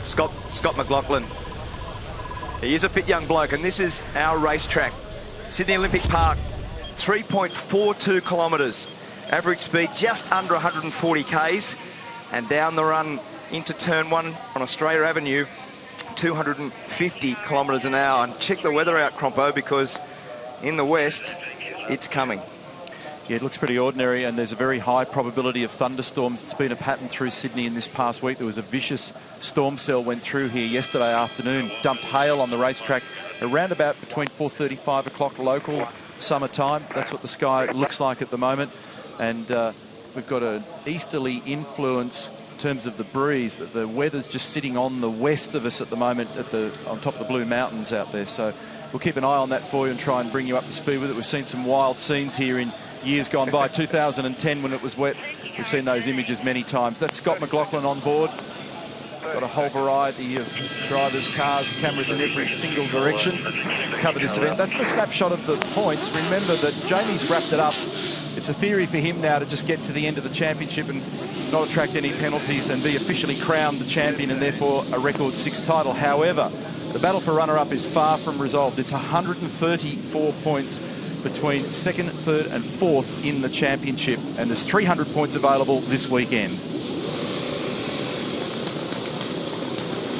Scott McLaughlin. He is a fit young bloke, and this is our racetrack. Sydney Olympic Park, 3.42 kilometres. Average speed just under 140 k's. And down the run into turn 1 on Australia Avenue, 250 kilometres an hour. And check the weather out, Crompo, because in the west, it's coming. Yeah, it looks pretty ordinary, and there's a very high probability of thunderstorms. It's been a pattern through Sydney in this past week. There was a vicious storm cell went through here yesterday afternoon, dumped hail on the racetrack around about between 4:30, 5 o'clock local summertime. That's what the sky looks like at the moment. And we've got an easterly influence in terms of the breeze, but the weather's just sitting on the west of us at the moment on top of the Blue Mountains out there. So we'll keep an eye on that for you and try and bring you up to speed with it. We've seen some wild scenes here in years gone by. 2010 when it was wet, we've seen those images many times. That's Scott McLaughlin on board. Got a whole variety of drivers, cars, cameras in every single direction to cover this event. That's the snapshot of the points. Remember that Jamie's wrapped it up. It's a theory for him now to just get to the end of the championship and not attract any penalties and be officially crowned the champion and therefore a record 6th title. However, the battle for runner-up is far from resolved. It's 134 points between 2nd, 3rd and 4th in the championship, and there's 300 points available this weekend.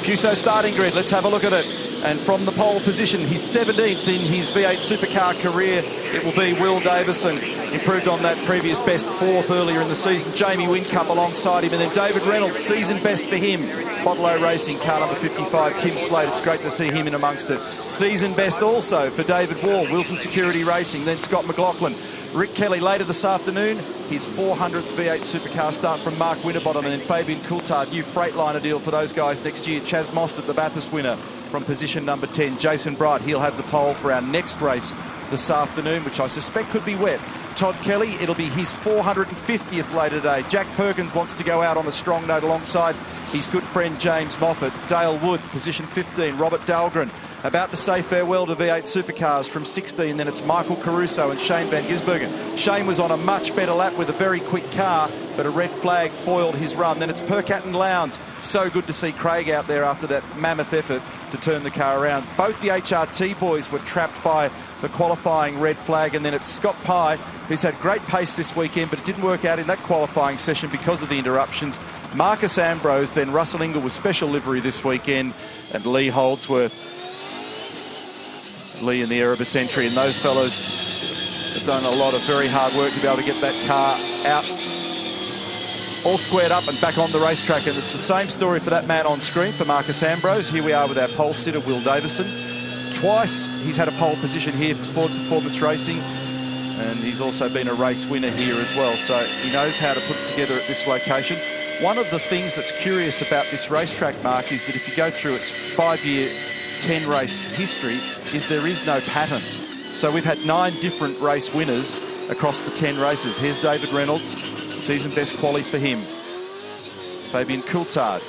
Fuso starting grid, let's have a look at it. And from the pole position, he's 17th in his V8 supercar career. It will be Will Davison, improved on that previous best 4th earlier in the season. Jamie Whincup alongside him, and then David Reynolds, season best for him. Bottle Racing, car number 55, Tim Slade. It's great to see him in amongst it. Season best also for David Wall, Wilson Security Racing, then Scott McLaughlin. Rick Kelly later this afternoon, his 400th V8 supercar start from Mark Winterbottom, and then Fabian Coulthard, new Freightliner deal for those guys next year. Chaz Mostert, the Bathurst winner from position number 10. Jason Bright, he'll have the pole for our next race this afternoon, which I suspect could be wet. Todd Kelly, it'll be his 450th later today. Jack Perkins wants to go out on a strong note alongside his good friend James Moffat. Dale Wood, position 15. Robert Dahlgren, about to say farewell to V8 supercars from 16. Then it's Michael Caruso and Shane Van Gisbergen. Shane was on a much better lap with a very quick car, but a red flag foiled his run. Then it's Percat and Lowndes. So good to see Craig out there after that mammoth effort to turn the car around. Both the HRT boys were trapped by the qualifying red flag, and then it's Scott Pye, who's had great pace this weekend, but it didn't work out in that qualifying session because of the interruptions. Marcus Ambrose, then Russell Ingall with special livery this weekend, and Lee Holdsworth. Lee in the Erebus entry, and those fellas have done a lot of very hard work to be able to get that car out all squared up and back on the racetrack. And it's the same story for that man on screen, for Marcus Ambrose. Here we are with our pole sitter, Will Davison. Twice he's had a pole position here for Ford Performance Racing, and he's also been a race winner here as well, so he knows how to put it together at this location. One of the things that's curious about this racetrack, Mark, is that if you go through its 5-year 10-race history, is there is no pattern. So we've had 9 different race winners across the 10 races. Here's David Reynolds, season best quali for him. Fabian Coulthard,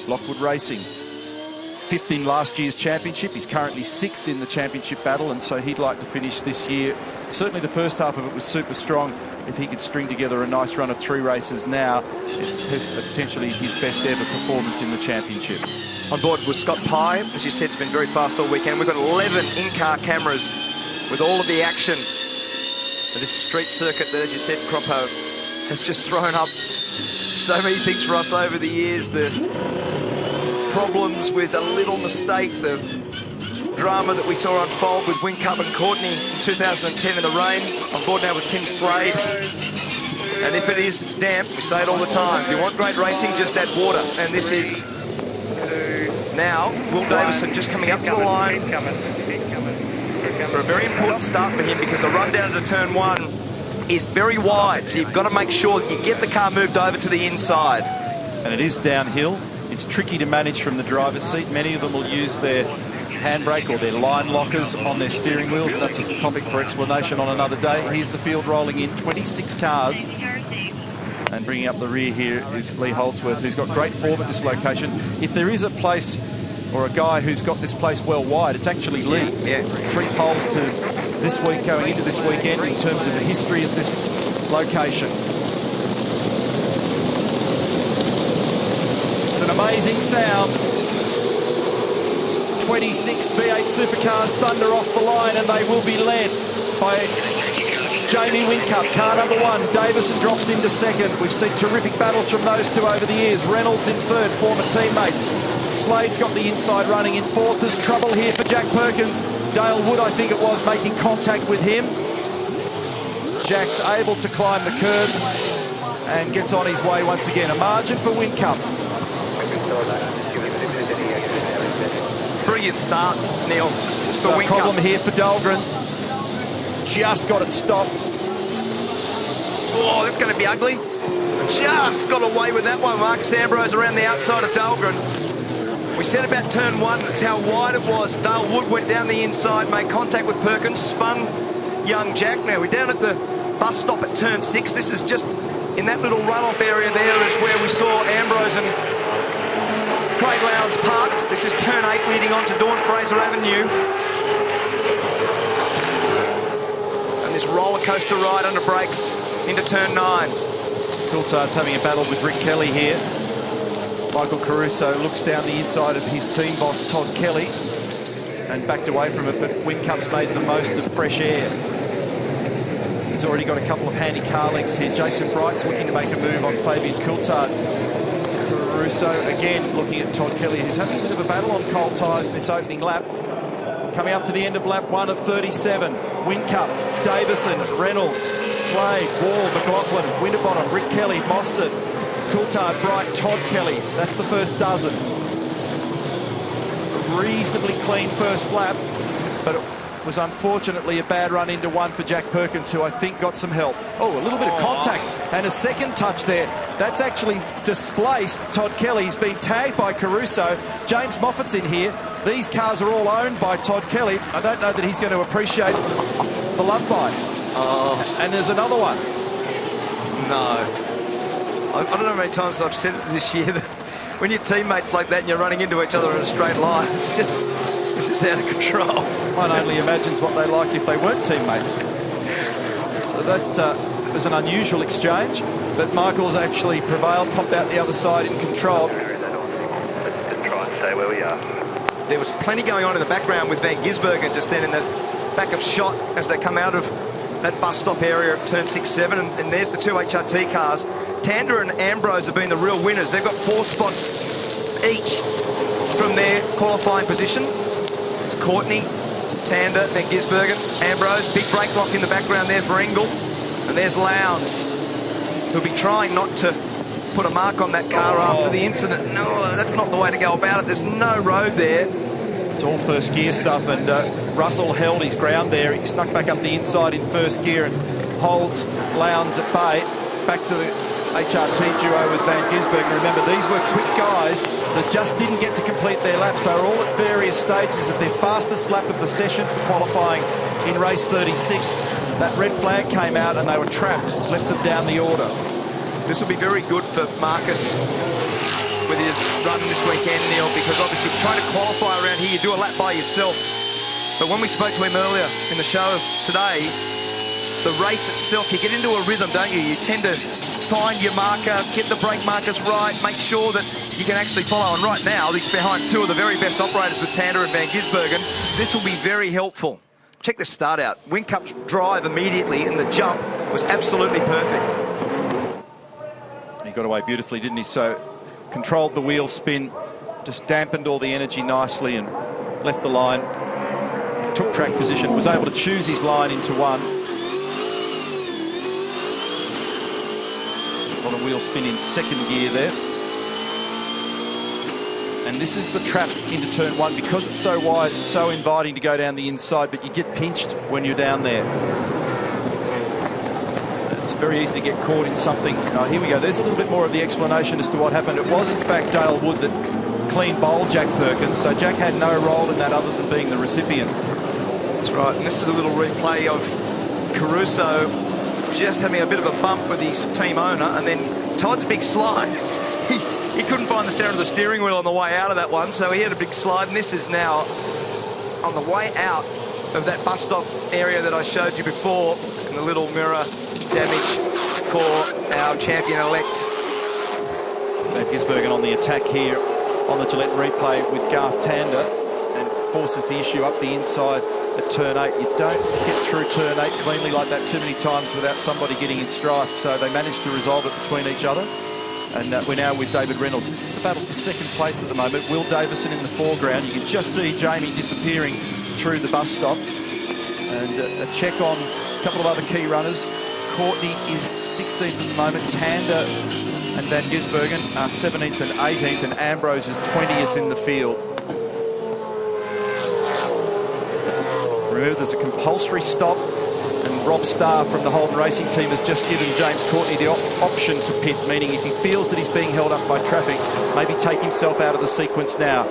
Lockwood Racing, 5th in last year's championship. He's currently 6th in the championship battle, and so he'd like to finish this year. Certainly the first half of it was super strong. If he could string together a nice run of 3 races now, it's potentially his best ever performance in the championship. On board was Scott Pye. As you said, it's been very fast all weekend. We've got 11 in-car cameras with all of the action of this street circuit that, as you said, Croppo has just thrown up so many things for us over the years. The problems with a little mistake, the drama that we saw unfold with Whincup and Courtney in 2010 in the rain. On board now with Tim Slade. And if it is damp, we say it all the time, if you want great racing, just add water. And this is now Will Davison just coming up to the line for a very important start for him, because the run down to turn 1 is very wide. So you've got to make sure that you get the car moved over to the inside. And it is downhill. It's tricky to manage from the driver's seat. Many of them will use their handbrake or their line lockers on their steering wheels, and that's a topic for explanation on another day. Here's the field rolling in, 26 cars. And bringing up the rear here is Lee Holdsworth, who's got great form at this location. If there is a place or a guy who's got this place well wide, it's actually Lee. Yeah. 3 poles to this week, going into this weekend, in terms of the history of this location. It's an amazing sound 26 V8 Supercars Thunder off the line, and they will be led by Jamie Whincup, car number 1. Davison drops into second. We've seen terrific battles from those two over the years. Reynolds in third, former teammates. Slade's got the inside running in fourth. There's trouble here for Jack Perkins. Dale Wood, I think it was, making contact with him. Jack's able to climb the curb and gets on his way once again. A margin for Whincup. Brilliant start, Neil. So problem here for Dahlgren. Just got it stopped. Oh, that's going to be ugly. Just got away with that one. Marcus Ambrose around the outside of Dahlgren. We said about turn 1, that's how wide it was. Dale Wood went down the inside, made contact with Perkins, spun young Jack. Now we're down at the bus stop at turn 6. This is just in that little runoff area there is where we saw Ambrose and Craig Lowndes parked. This is turn 8 leading on to Dawn Fraser Avenue. And this roller coaster ride under brakes into turn 9. Coulthard's having a battle with Rick Kelly here. Michael Caruso looks down the inside of his team boss, Todd Kelly, and backed away from it, but Whincup's made the most of fresh air. He's already got a couple of handy car lengths here. Jason Bright's looking to make a move on Fabian Coulthard. Caruso again looking at Todd Kelly, who's having a bit of a battle on cold tyres in this opening lap. Coming up to the end of lap 1 of 37. Whincup, Davison, Reynolds, Slade, Wall, McLaughlin, Winterbottom, Rick Kelly, Mostert, Coulthard, Bright, Todd Kelly. That's the first dozen. A reasonably clean first lap, but it was unfortunately a bad run into one for Jack Perkins, who I think got some help. Oh, a little bit of contact and a second touch there. That's actually displaced Todd Kelly. He's been tagged by Caruso. James Moffat's in here. These cars are all owned by Todd Kelly. I don't know that he's going to appreciate the love bite. Oh. And there's another one. No. I don't know how many times I've said it this year that when your teammates like that and you're running into each other in a straight line, it's just, this is out of control. One only imagines what they like if they weren't teammates. So that was an unusual exchange, but Michael's actually prevailed, popped out the other side in control. Let's try and stay where we are. There was plenty going on in the background with Van Gisbergen just then in the back of shot as they come out of that bus stop area at turn 6, 7, and there's the two HRT cars. Tander and Ambrose have been the real winners. They've got 4 spots each from their qualifying position. It's Courtney, Tander, Van Gisbergen, Ambrose. Big brake lock in the background there for Engel. And there's Lowndes, who'll be trying not to put a mark on that car after the incident. No, that's not the way to go about it. There's no road there. It's all first gear stuff, and Russell held his ground there. He snuck back up the inside in first gear and holds Lowndes at bay. Back to the HRT duo with Van Gisbergen. Remember, these were quick guys that just didn't get to complete their laps. They were all at various stages of their fastest lap of the session for qualifying in race 36. That red flag came out and they were trapped, left them down the order. This will be very good for Marcus with his run this weekend, Neil, because obviously trying to qualify around here, you do a lap by yourself. But when we spoke to him earlier in the show today, the race itself, you get into a rhythm, don't you? You tend to find your marker, get the brake markers right, make sure that you can actually follow. And right now, he's behind 2 of the very best operators with Tander and Van Gisbergen. This will be very helpful. Check the start out. Whincup's drive immediately and the jump was absolutely perfect. He got away beautifully, didn't he? So controlled the wheel spin, just dampened all the energy nicely and left the line. Took track position, was able to choose his line into one. A lot of wheel spin in second gear there. And this is the trap into turn 1. Because it's so wide, it's so inviting to go down the inside, but you get pinched when you're down there. It's very easy to get caught in something. Here we go. There's a little bit more of the explanation as to what happened. It was, in fact, Dale Wood that clean bowled Jack Perkins, so Jack had no role in that other than being the recipient. That's right, and this is a little replay of Caruso just having a bit of a bump with his team owner, and then Todd's big slide. He couldn't find the center of the steering wheel on the way out of that one, so he had a big slide, and this is now on the way out of that bus stop area that I showed you before, and the little mirror damage for our champion-elect. Van Gisbergen on the attack here on the Gillette replay with Garth Tander, and forces the issue up the inside at turn 8. You don't get through turn 8 cleanly like that too many times without somebody getting in strife. So they managed to resolve it between each other. And we're now with David Reynolds. This is the battle for second place at the moment. Will Davison in the foreground. You can just see Jamie disappearing through the bus stop. And a check on a couple of other key runners. Courtney is 16th at the moment. Tander and Van Gisbergen are 17th and 18th, and Ambrose is 20th in the field. Remember, there's a compulsory stop, and Rob Starr from the Holden Racing team has just given James Courtney the option to pit, meaning if he feels that he's being held up by traffic, maybe take himself out of the sequence now.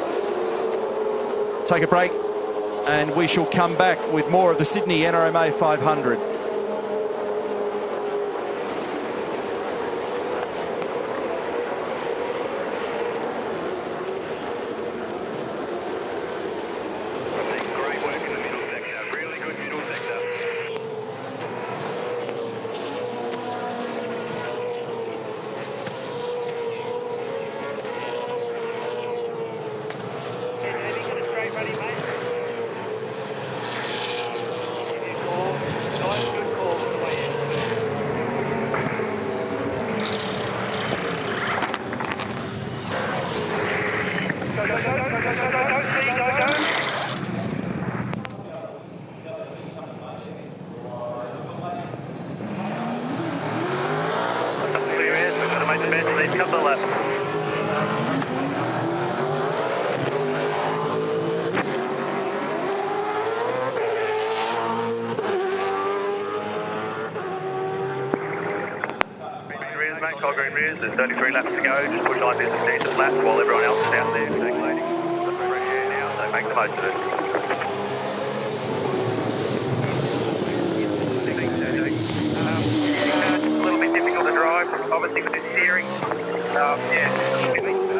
Take a break, and we shall come back with more of the Sydney NRMA 500. There's 33 laps to go. Just push like this and decent laps while everyone else is down there circulating. Fresh air now, so make the most of it. A little bit difficult to drive, obviously with the steering. Yeah. Thank you.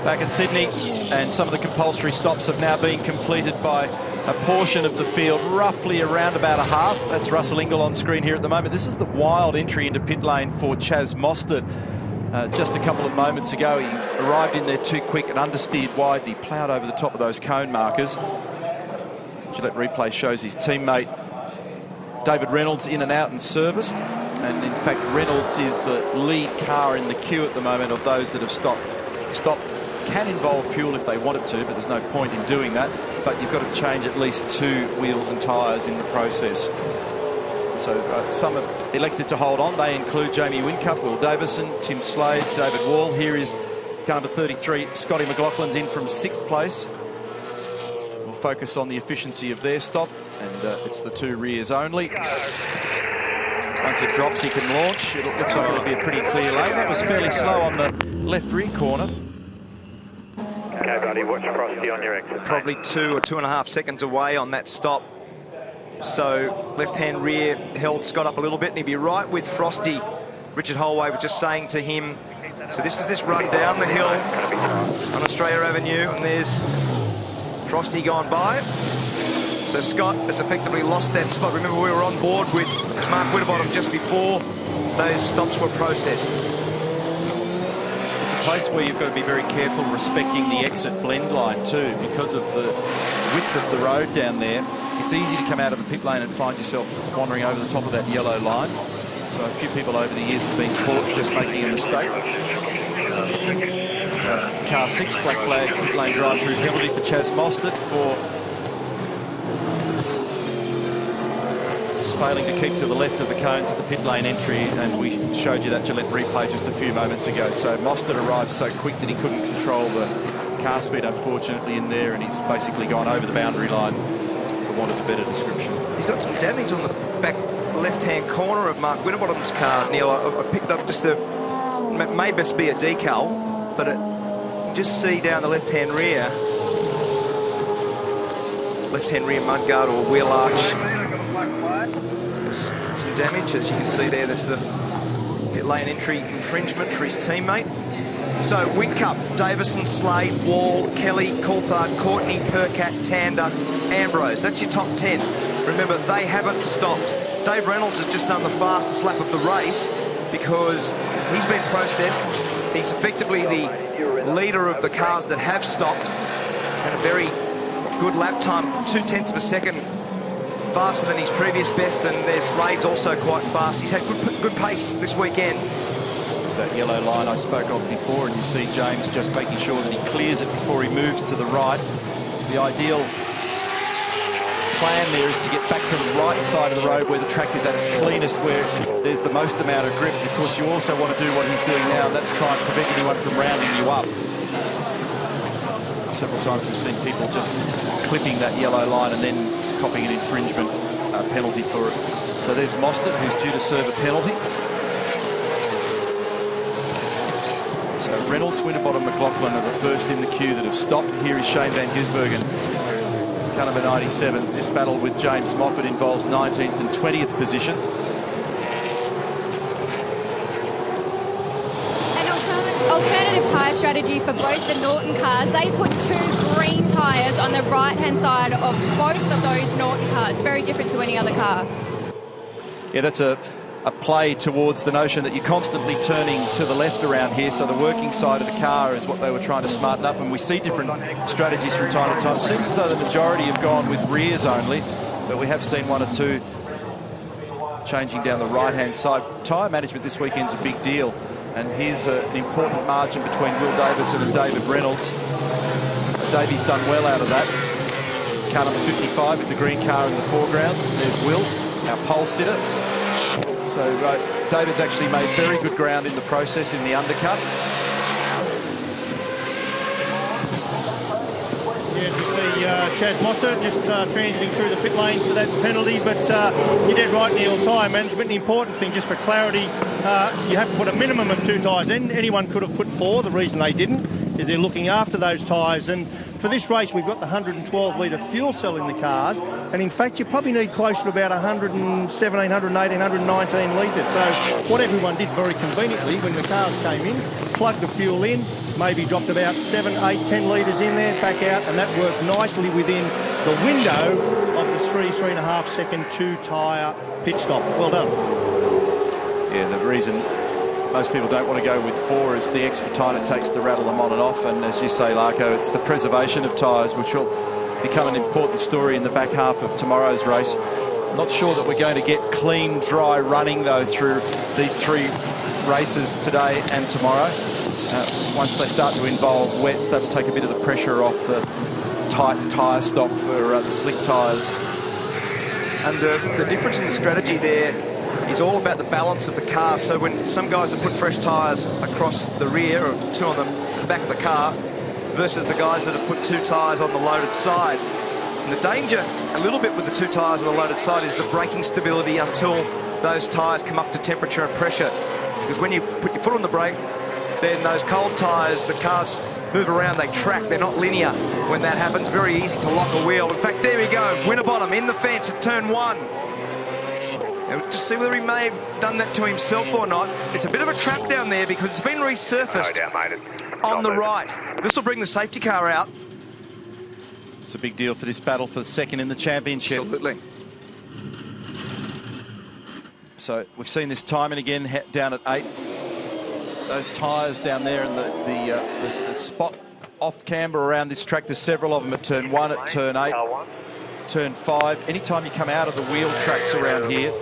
Back at Sydney, and some of the compulsory stops have now been completed by a portion of the field, roughly around about a half. That's Russell Ingall on screen here at the moment. This is the wild entry into pit lane for Chaz Mostert. Just a couple of moments ago, he arrived in there too quick and understeered wide. He ploughed over the top of those cone markers. Gillette replay shows his teammate David Reynolds in and out and serviced. And in fact, Reynolds is the lead car in the queue at the moment of those that have stopped. Stop can involve fuel if they wanted to, but there's no point in doing that. But you've got to change at least 2 wheels and tyres in the process. So some have elected to hold on. They include Jamie Whincup, Will Davison, Tim Slade, David Wall. Here is car number 33, Scotty McLaughlin's in from 6th place. We'll focus on the efficiency of their stop, and it's the 2 rears only. Once it drops, he can launch. It looks like it'll be a pretty clear lane. That was fairly slow on the left rear corner. Okay, buddy, watch Frosty on your exit. Probably 2 or 2.5 seconds away on that stop. So left-hand rear held Scott up a little bit, and he'd be right with Frosty. Richard Holway was just saying to him, so this is this run down the hill on Australia Avenue, and there's Frosty gone by. So Scott has effectively lost that spot. Remember, we were on board with Mark Winterbottom just before those stops were processed. It's a place where you've got to be very careful respecting the exit blend line too, because of the width of the road down there. It's easy to come out of the pit lane and find yourself wandering over the top of that yellow line. So a few people over the years have been caught just making a mistake. Car 6, black flag, pit lane drive-through penalty for Chaz Mostert for failing to keep to the left of the cones at the pit lane entry, and we showed you that Gillette replay just a few moments ago. So Mostert arrived so quick that he couldn't control the car speed, unfortunately, in there, and he's basically gone over the boundary line, for want of a better description. He's got some damage on the back left-hand corner of Mark Winterbottom's car, Neil. I picked up just the, may best be a decal, but you just see down the left-hand rear mudguard or wheel arch. There's some damage, as you can see there. That's the pit lane entry infringement for his teammate. So Whincup, Davison, Slade, Wall, Kelly, Coulthard, Courtney, Percat, Tander, Ambrose. That's your top 10. Remember, they haven't stopped. Dave Reynolds has just done the fastest lap of the race because he's been processed. He's effectively the leader of the cars that have stopped, and a very good lap time, 0.2 of a second faster than his previous best, and their Slade's also quite fast. He's had good pace this weekend. It's that yellow line I spoke of before, and you see James just making sure that he clears it before he moves to the right. The ideal plan there is to get back to the right side of the road where the track is at its cleanest, where there's the most amount of grip. Of course, you also want to do what he's doing now, and that's try and prevent anyone from rounding you up. Several times we've seen people just clipping that yellow line and then copying an infringement penalty for it. So there's Mostert, who's due to serve a penalty. So Reynolds, Winterbottom, McLaughlin are the first in the queue that have stopped. Here is Shane Van Gisbergen, car number 97. This battle with James Moffat involves 19th and 20th position. Alternative tyre strategy for both the Norton cars. They put 2 green tyres on the right-hand side of both of those Norton cars. Very different to any other car. Yeah, that's a play towards the notion that you're constantly turning to the left around here. So the working side of the car is what they were trying to smarten up. And we see different strategies from time to time. Seems as though the majority have gone with rears only, but we have seen 1 or 2 changing down the right-hand side. Tyre management this weekend's a big deal. And here's an important margin between Will Davison and David Reynolds. Davey's done well out of that. Car number 55 with the green car in the foreground. There's Will, our pole sitter. So David's actually made very good ground in the process in the undercut. Yes, we see Chaz Mostert just transiting through the pit lane for that penalty, but you're dead right, Neil. Tyre management, the important thing, just for clarity, you have to put a minimum of 2 tyres in. Anyone could have put 4. The reason they didn't is they're looking after those tyres. And for this race, we've got the 112-litre fuel cell in the cars, and in fact, you probably need closer to about 117, 118, 119 litres. So what everyone did very conveniently when the cars came in, plugged the fuel in, maybe dropped about 7, 8, 10 litres in there, back out, and that worked nicely within the window of the 3.5 second 2-tyre pit stop. Well done. Yeah, the reason most people don't want to go with 4 is the extra time it takes to rattle them on and off. And as you say, Larko, it's the preservation of tyres, which will become an important story in the back half of tomorrow's race. I'm not sure that we're going to get clean, dry running, though, through these 3 races today and tomorrow. Once they start to involve wets, that'll take a bit of the pressure off the tight tyre stock for the slick tyres. And the difference in the strategy there is all about the balance of the car. So when some guys have put fresh tyres across the rear, or 2 on the back of the car, versus the guys that have put 2 tyres on the loaded side. And the danger, a little bit with the 2 tyres on the loaded side, is the braking stability until those tyres come up to temperature and pressure. Because when you put your foot on the brake, then those cold tyres, the cars move around, they track, they're not linear. When that happens, very easy to lock a wheel. In fact, there we go, Winterbottom in the fence at turn 1. And we'll just see whether he may have done that to himself or not. It's a bit of a trap down there because it's been resurfaced on the right. This will bring the safety car out. It's a big deal for this battle for the 2nd in the championship. Absolutely. So we've seen this time and again down at 8. those tyres down there and the spot off camber around this track. There's several of them at turn 1, at turn 8, turn 5. Anytime you come out of the wheel tracks around here,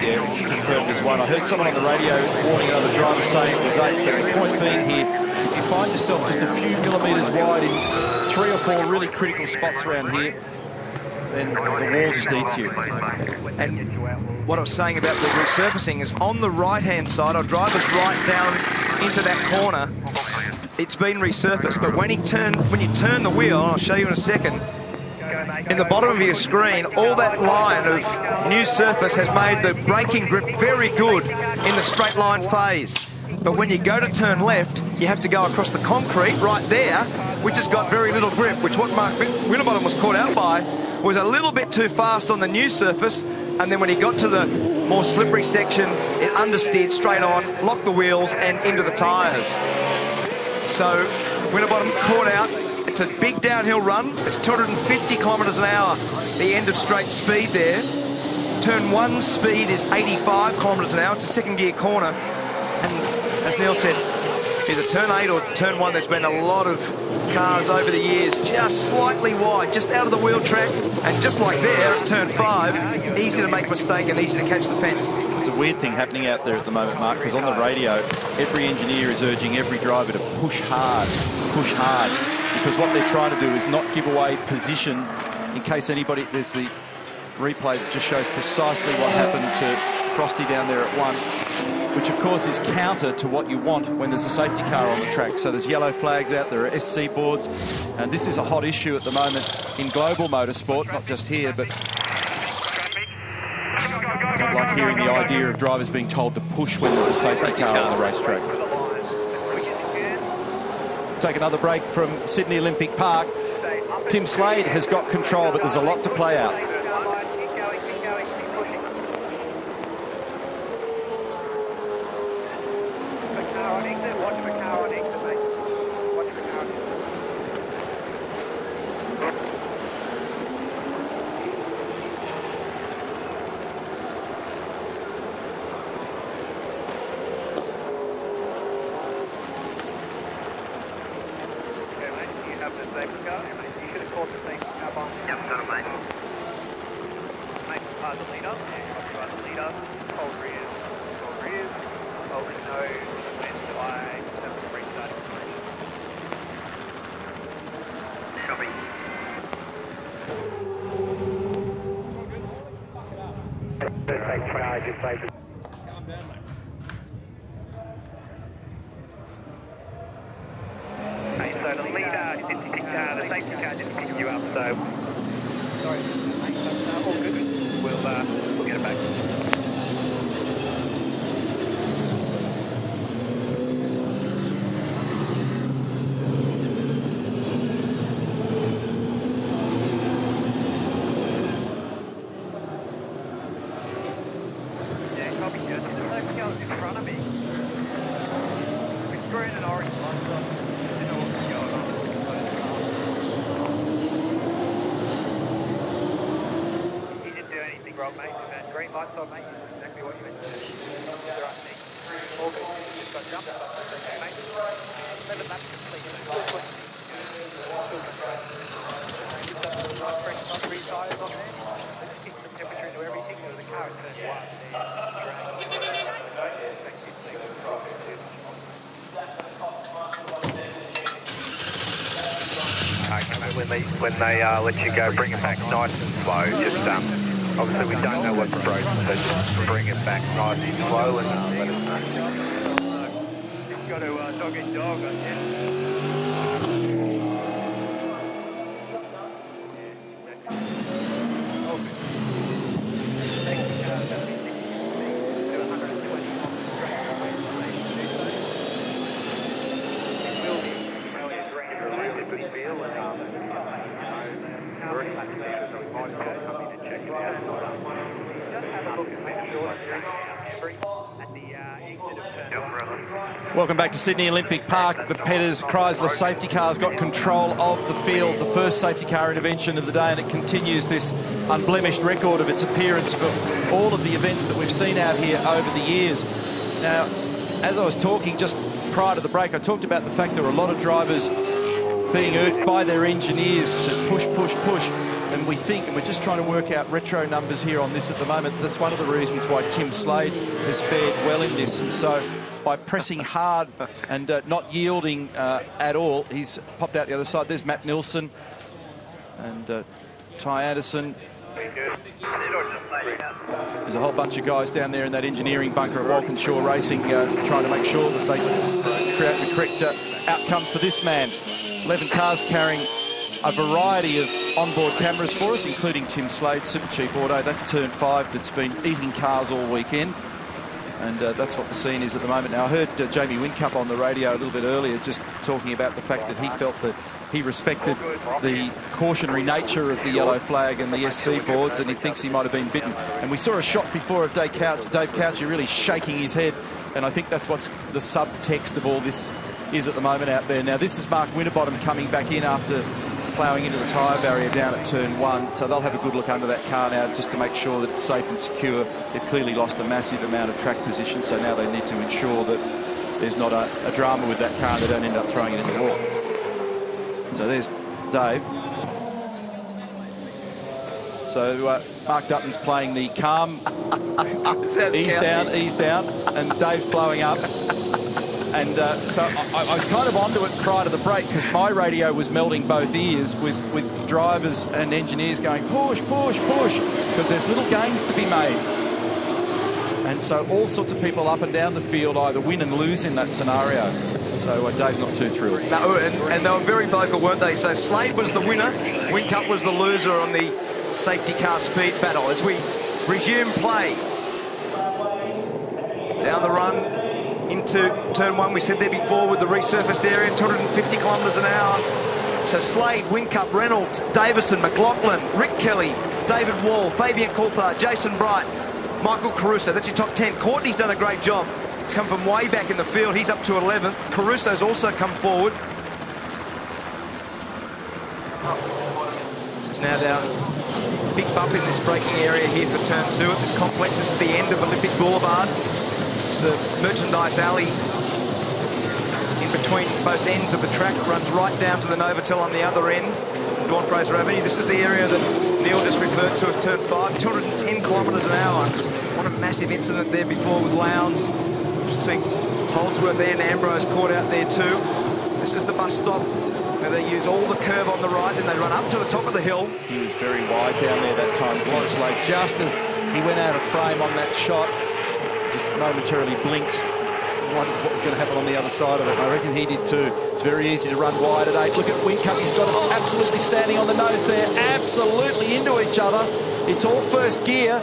yeah, it's confirmed as 1. I heard someone on the radio warning another driver saying it was 8, but the point being here, if you find yourself just a few millimetres wide in 3 or 4 really critical spots around here, then the wall just eats you. And what I was saying about the resurfacing is on the right-hand side, our driver's right down into that corner. It's been resurfaced, but when you turn the wheel, I'll show you in a second, in the bottom of your screen, all that line of new surface has made the braking grip very good in the straight line phase. But when you go to turn left, you have to go across the concrete right there, which has got very little grip, which what Mark Winterbottom was caught out by was a little bit too fast on the new surface, and then when he got to the more slippery section, it understeered straight on, locked the wheels and into the tyres. So Winterbottom caught out. It's a big downhill run. It's 250 kilometres an hour, the end of straight speed there. Turn 1 speed is 85 kilometres an hour. It's a second gear corner. And as Neil said, either turn 8 or turn 1, there's been a lot of cars over the years just slightly wide, just out of the wheel track. And just like there at turn 5, easy to make a mistake and easy to catch the fence. There's a weird thing happening out there at the moment, Mark, because on the radio, every engineer is urging every driver to push hard, because what they're trying to do is not give away position in case anybody, there's the replay that just shows precisely what happened to Frosty down there at 1, which of course is counter to what you want when there's a safety car on the track. So there's yellow flags out, there are SC boards, and this is a hot issue at the moment in global motorsport, not just here, but don't like hearing the idea of drivers being told to push when there's a safety car on the racetrack. Take another break from Sydney Olympic Park. Tim Slade has got control, but there's a lot to play out. When they let you go, bring it back nice and slow. Just obviously we don't know what the broken, so just bring it back nice and slow and let us know. You've got to dog eat dog, I guess. Welcome back to Sydney Olympic Park. The Petters Chrysler safety cars got control of the field, the first safety car intervention of the day, and it continues this unblemished record of its appearance for all of the events that we've seen out here over the years. Now, as I was talking just prior to the break, I talked about the fact there were a lot of drivers being urged by their engineers to push. And we think, and we're just trying to work out retro numbers here on this at the moment, that's one of the reasons why Tim Slade has fared well in this. And so by pressing hard and not yielding at all, he's popped out the other side. There's Matt Nilsson and Ty Anderson. There's a whole bunch of guys down there in that engineering bunker at Walkinshaw Racing trying to make sure that they create the correct outcome for this man. 11 cars carrying a variety of onboard cameras for us, including Tim Slade's Super Cheap Auto. That's turn 5 that's been eating cars all weekend. And that's what the scene is at the moment. Now, I heard Jamie Whincup on the radio a little bit earlier just talking about the fact that he felt that he respected the cautionary nature of the yellow flag and the SC boards, and he thinks he might have been bitten. And we saw a shot before of Dave Couchy really shaking his head, and I think that's what's the subtext of all this is at the moment out there. Now, this is Mark Winterbottom coming back in after ploughing into the tyre barrier down at turn 1, so they'll have a good look under that car now just to make sure that it's safe and secure. They've clearly lost a massive amount of track position, so now they need to ensure that there's not a drama with that car and they don't end up throwing it in the wall. So there's Dave. So Mark Dutton's playing the calm, ease down, and Dave's blowing up. And so I was kind of onto it prior to the break because my radio was melding both ears with drivers and engineers going push, because there's little gains to be made. And so all sorts of people up and down the field either win and lose in that scenario. So Dave's not too thrilled. No, and they were very vocal, weren't they? So Slade was the winner, Whincup was the loser on the safety car speed battle. As we resume play down the run into turn 1, we said there before with the resurfaced area, 250 kilometres an hour. So Slade, Whincup, Reynolds, Davison, McLaughlin, Rick Kelly, David Wall, Fabian Coulthard, Jason Bright, Michael Caruso. That's your top 10. Courtney's done a great job. He's come from way back in the field. He's up to 11th. Caruso's also come forward. This is now down. Big bump in this braking area here for turn 2 at this complex. This is the end of Olympic Boulevard. It's the merchandise alley in between both ends of the track. It runs right down to the Novotel on the other end, Dawn Fraser Avenue. This is the area that Neil just referred to as turn 5, 210 kilometres an hour. What a massive incident there before with Lowndes. Seeing Holdsworth there and Ambrose caught out there too. This is the bus stop where they use all the curve on the right, then they run up to the top of the hill. He was very wide down there that time, Tim Slade. Just as he went out of frame on that shot, just momentarily blinked, wondered what was going to happen on the other side of it. I reckon he did too. It's very easy to run wide at 8. Look at Whincup, he's got it absolutely standing on the nose there, absolutely into each other. It's all first gear.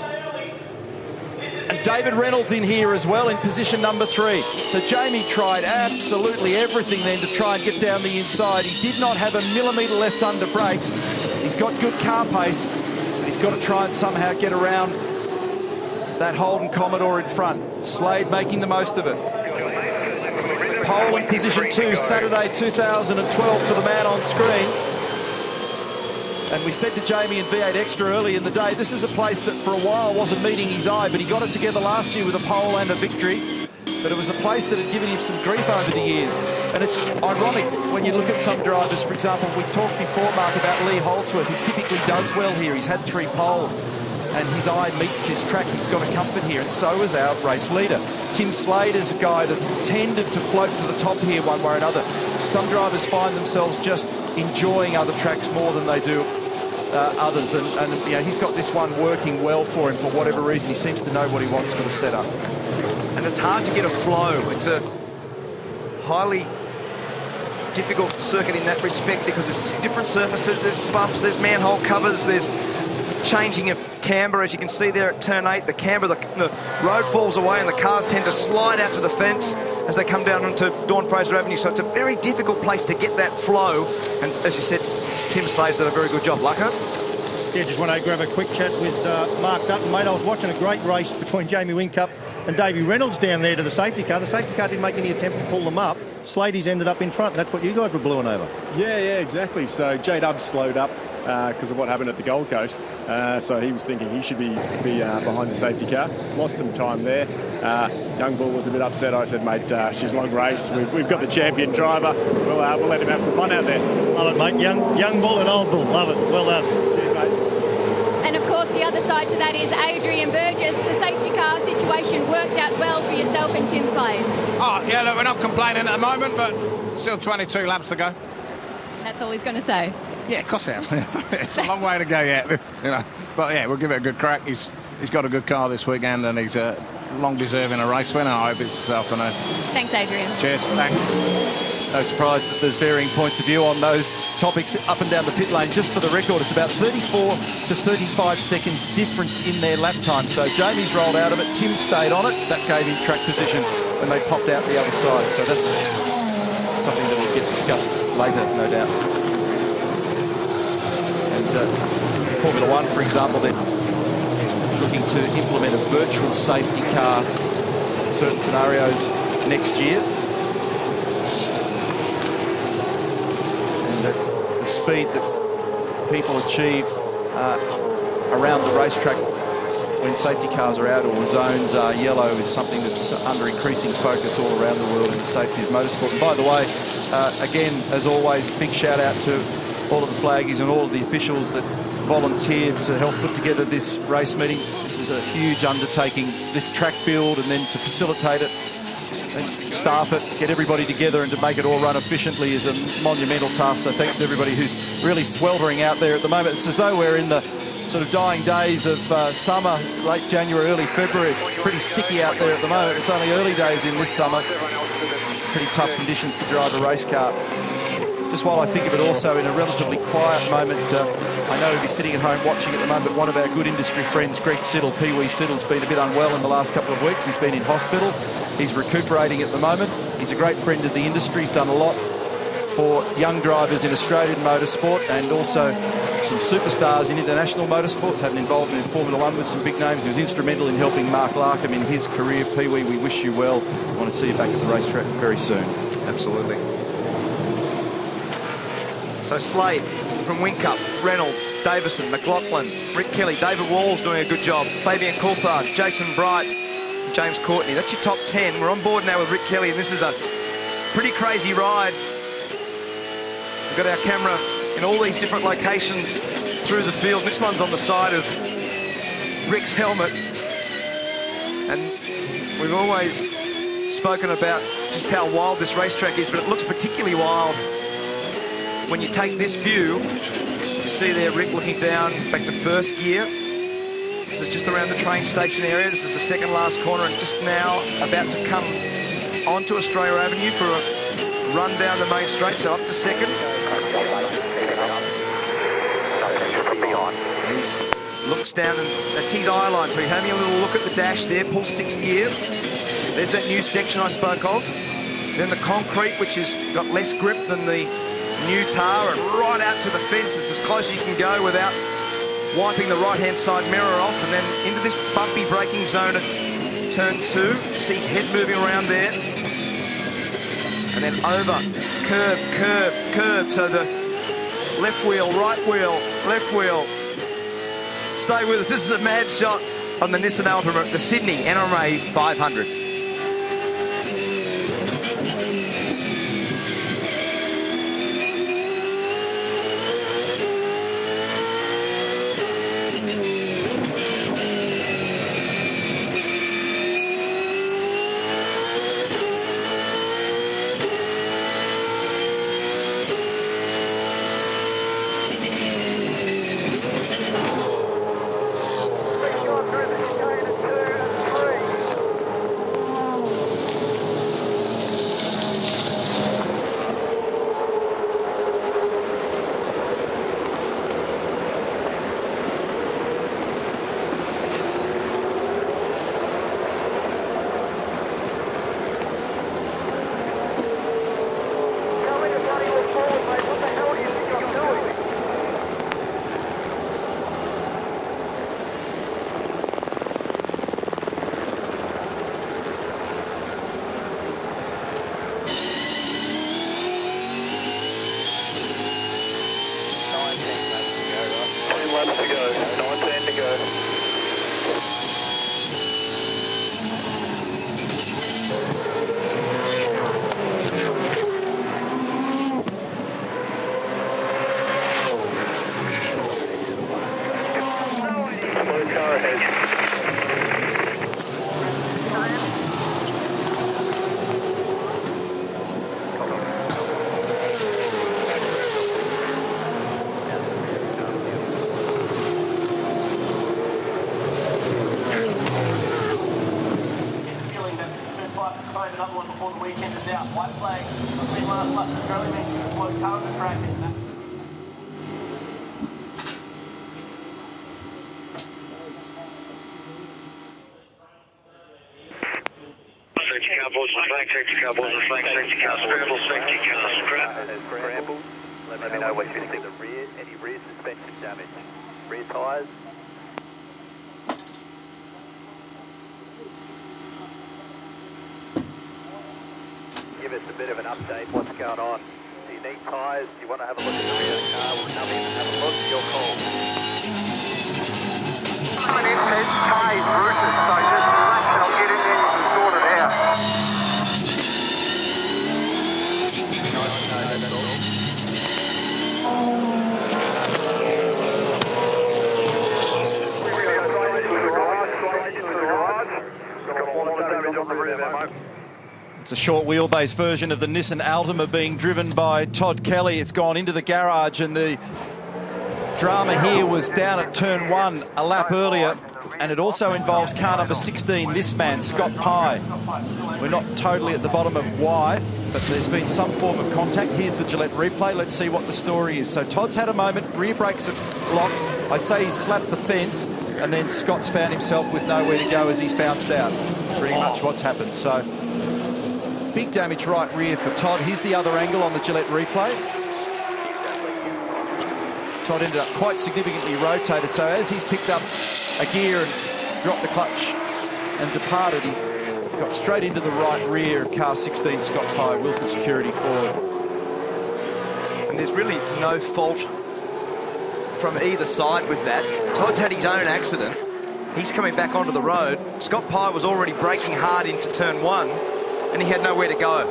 And David Reynolds in here as well in position number 3. So Jamie tried absolutely everything then to try and get down the inside. He did not have a millimetre left under brakes. He's got good car pace, but he's got to try and somehow get around that Holden Commodore in front. Slade making the most of it. Pole in position 2, Saturday 2012 for the man on screen. And we said to Jamie in V8 Extra early in the day, this is a place that for a while wasn't meeting his eye, but he got it together last year with a pole and a victory. But it was a place that had given him some grief over the years. And it's ironic when you look at some drivers. For example, we talked before, Mark, about Lee Holdsworth, who typically does well here. He's had 3 poles. And his eye meets this track. He's got a comfort here, and so is our race leader. Tim Slade is a guy that's tended to float to the top here one way or another. Some drivers find themselves just enjoying other tracks more than they do others, and you know, he's got this one working well for him for whatever reason. He seems to know what he wants for the setup. And it's hard to get a flow. It's a highly difficult circuit in that respect because there's different surfaces, there's bumps, there's manhole covers, there's changing of camber, as you can see there at turn 8. The camber, the road falls away and the cars tend to slide out to the fence as they come down onto Dawn Fraser Avenue. So it's a very difficult place to get that flow. And as you said, Tim Slade's done a very good job. Lucko? Yeah, just want to grab a quick chat with Mark Dutton, mate. I was watching a great race between Jamie Whincup and Davey Reynolds down there to the safety car. The safety car didn't make any attempt to pull them up. Slade's ended up in front. That's what you guys were bluing over. Yeah, exactly. So J-Dub slowed up because of what happened at the Gold Coast. So he was thinking he should be behind the safety car. Lost some time there. Young Bull was a bit upset. I said, mate, she's long race. We've got the champion driver. We'll let him have some fun out there. Love it, mate. Young Bull and old Bull. Love it. Well done. Cheers, mate. And of course, the other side to that is Adrian Burgess. The safety car situation worked out well for yourself and Tim Slade. Oh, yeah, look, we're not complaining at the moment, but still 22 laps to go. And that's all he's going to say. Yeah, of course I am. It's a long way to go yet, you know. But yeah, we'll give it a good crack. He's got a good car this weekend, and he's long deserving a race win. I hope it's this afternoon. Thanks, Adrian. Cheers. Thanks. No surprise that there's varying points of view on those topics up and down the pit lane. Just for the record, it's about 34 to 35 seconds difference in their lap time. So Jamie's rolled out of it, Tim stayed on it. That gave him track position when they popped out the other side. So that's something that will get discussed later, no doubt. And Formula One, for example, they're looking to implement a virtual safety car in certain scenarios next year. The speed that people achieve around the racetrack when safety cars are out or zones are yellow is something that's under increasing focus all around the world in the safety of motorsport. And by the way, again, as always, big shout out to all of the flaggies and all of the officials that volunteered to help put together this race meeting. This is a huge undertaking, this track build, and then to facilitate it, and staff it, get everybody together and to make it all run efficiently is a monumental task. So thanks to everybody who's really sweltering out there at the moment. It's as though we're in the sort of dying days of summer, late January, early February. It's pretty sticky out there at the moment. It's only early days in this summer. Pretty tough conditions to drive a race car. Just while I think of it also in a relatively quiet moment, I know he'll be sitting at home watching at the moment. One of our good industry friends, Greg Siddle, Pee-wee Siddle's been a bit unwell in the last couple of weeks. He's been in hospital. He's recuperating at the moment. He's a great friend of the industry. He's done a lot for young drivers in Australian motorsport and also some superstars in international motorsports, had an involvement in Formula One with some big names. He was instrumental in helping Mark Larkham in his career. Pee-wee, we wish you well. I want to see you back at the racetrack very soon. Absolutely. So Slade from Whincup, Reynolds, Davison, McLaughlin, Rick Kelly, David Wall's doing a good job, Fabian Coulthard, Jason Bright, James Courtney. That's your top 10. We're on board now with Rick Kelly, and this is a pretty crazy ride. We've got our camera in all these different locations through the field. This one's on the side of Rick's helmet. And we've always spoken about just how wild this racetrack is, but it looks particularly wild when you take this view. You see there Rick looking down back to first gear. This is just around the train station area. This is the second last corner and just now about to come onto Australia Avenue for a run down the main straight, so up to second. He looks down and that's his eye line, so he's having a little look at the dash there, pulls 6th gear. There's that new section I spoke of. Then the concrete, which has got less grip than the new tar, and right out to the fence. It's as close as you can go without wiping the right-hand side mirror off, and then into this bumpy braking zone at turn 2. See his head moving around there. And then over, curb, curb, curb. So the left wheel, right wheel, left wheel. Stay with us. This is a mad shot on the Nissan Altima, the Sydney NRMA 500. is out. White flag. Between last lap, Australia makes a slow car on the track. Safety car, boys, flag, safety car, boys, flag, safety car, scramble, safety car, scramble. Let me know what you think. The rear, any rear suspension damage. Rear tyres. Give us a bit of an update. What's going on? Do you need tyres? Do you want to have a look at the rear of the car? We'll come in and have a look. Your call. Coming in, says tyres, Bruce's, so just relax and I'll get in there and sort it out. It's a short wheelbase version of the Nissan Altima being driven by Todd Kelly. It's gone into the garage, and the drama here was down at turn 1 a lap earlier, and it also involves car number 16, this man, Scott Pye. We're not totally at the bottom of why, but there's been some form of contact. Here's the Gillette replay. Let's see what the story is. So Todd's had a moment, rear brakes have locked. I'd say he's slapped the fence, and then Scott's found himself with nowhere to go as he's bounced out. Pretty much what's happened. So big damage right rear for Todd. Here's the other angle on the Gillette replay. Todd ended up quite significantly rotated, so as he's picked up a gear and dropped the clutch and departed, he's got straight into the right rear of car 16, Scott Pye, Wilson Security forward. And there's really no fault from either side with that. Todd's had his own accident. He's coming back onto the road. Scott Pye was already braking hard into turn 1, and he had nowhere to go.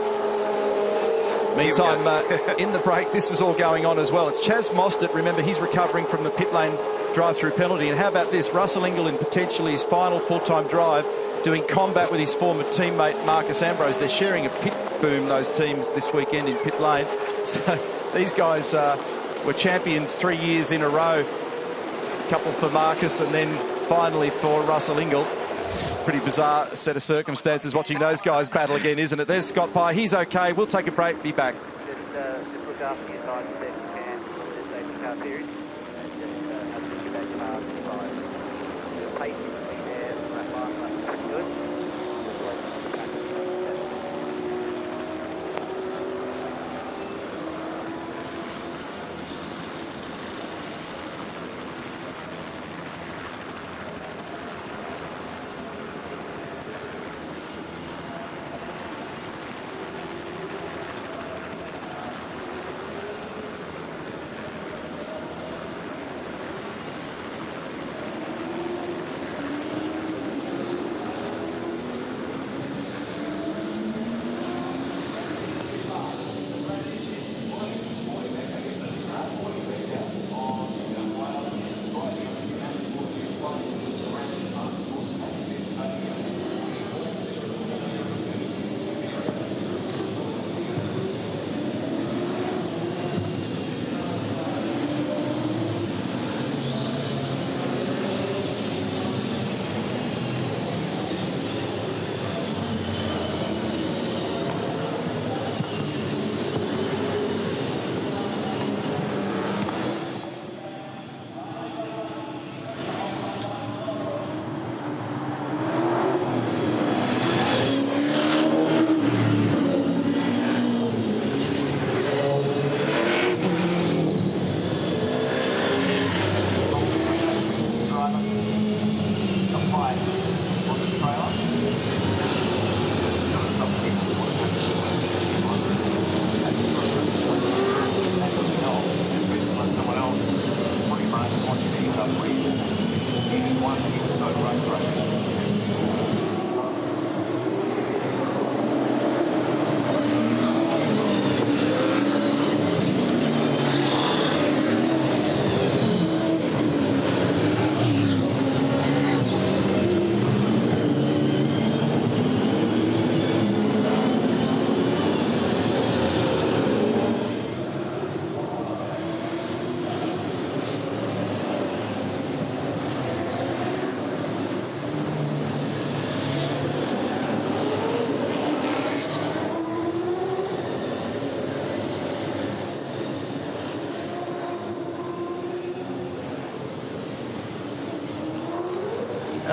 Meantime, in the break, this was all going on as well. It's Chaz Mostert. Remember, he's recovering from the pit lane drive-through penalty. And how about this? Russell Ingall in potentially his final full-time drive, doing combat with his former teammate Marcus Ambrose. They're sharing a pit boom, those teams, this weekend in pit lane. So these guys were champions 3 years in a row. A couple for Marcus and then finally for Russell Ingall. Pretty bizarre set of circumstances watching those guys battle again, isn't it? There's Scott Pye. He's okay. We'll take a break. Be back. Just look after your tyres as best you can on the safety car period. And just have a look at that car on the side. The pace you see there, that last lap is pretty good.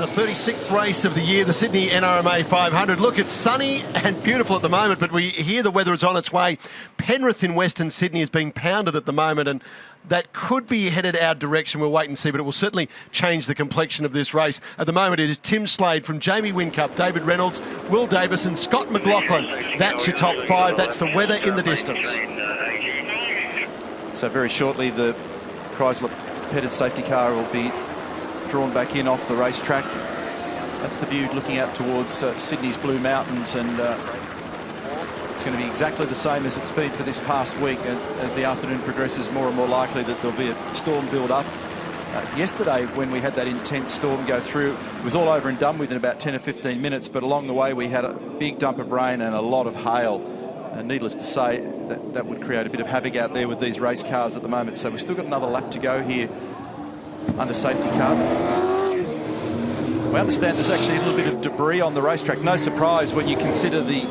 And the 36th race of the year, the Sydney NRMA 500. Look, it's sunny and beautiful at the moment, but we hear the weather is on its way. Penrith in Western Sydney is being pounded at the moment, and that could be headed our direction. We'll wait and see, but it will certainly change the complexion of this race. At the moment, it is Tim Slade from Jamie Whincup, David Reynolds, Will Davison, Scott McLaughlin. That's your top five. That's the weather in the distance. So very shortly, the Chrysler Pettis safety car will be drawn back in off the racetrack. That's the view looking out towards Sydney's Blue Mountains, and it's going to be exactly the same as it's been for this past week. And as the afternoon progresses, more and more likely that there'll be a storm build up. Yesterday, when we had that intense storm go through, it was all over and done with in about 10 or 15 minutes, but along the way we had a big dump of rain and a lot of hail. And needless to say, that would create a bit of havoc out there with these race cars at the moment. So we've still got another lap to go here under safety car. We understand there's actually a little bit of debris on the racetrack. No surprise when you consider the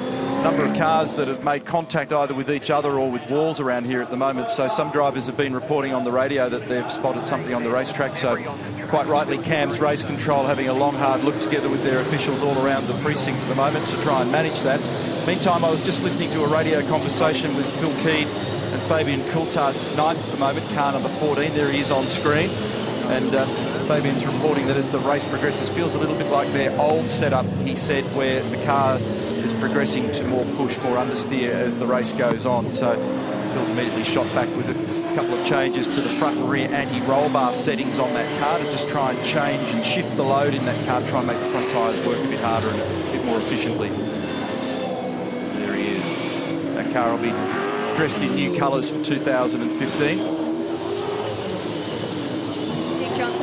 number of cars that have made contact either with each other or with walls around here at the moment. So some drivers have been reporting on the radio that they've spotted something on the racetrack. So quite rightly, Cam's Race Control having a long, hard look together with their officials all around the precinct at the moment to try and manage that. Meantime, I was just listening to a radio conversation with Phil Keed and Fabian Coulthard, 9th at the moment, car number 14. There he is on screen. And Fabian's reporting that as the race progresses, feels a little bit like their old setup, he said, where the car is progressing to more push, more understeer as the race goes on. So Phil's immediately shot back with a couple of changes to the front and rear anti-roll bar settings on that car to just try and change and shift the load in that car, try and make the front tyres work a bit harder and a bit more efficiently. There he is. That car will be dressed in new colours for 2015.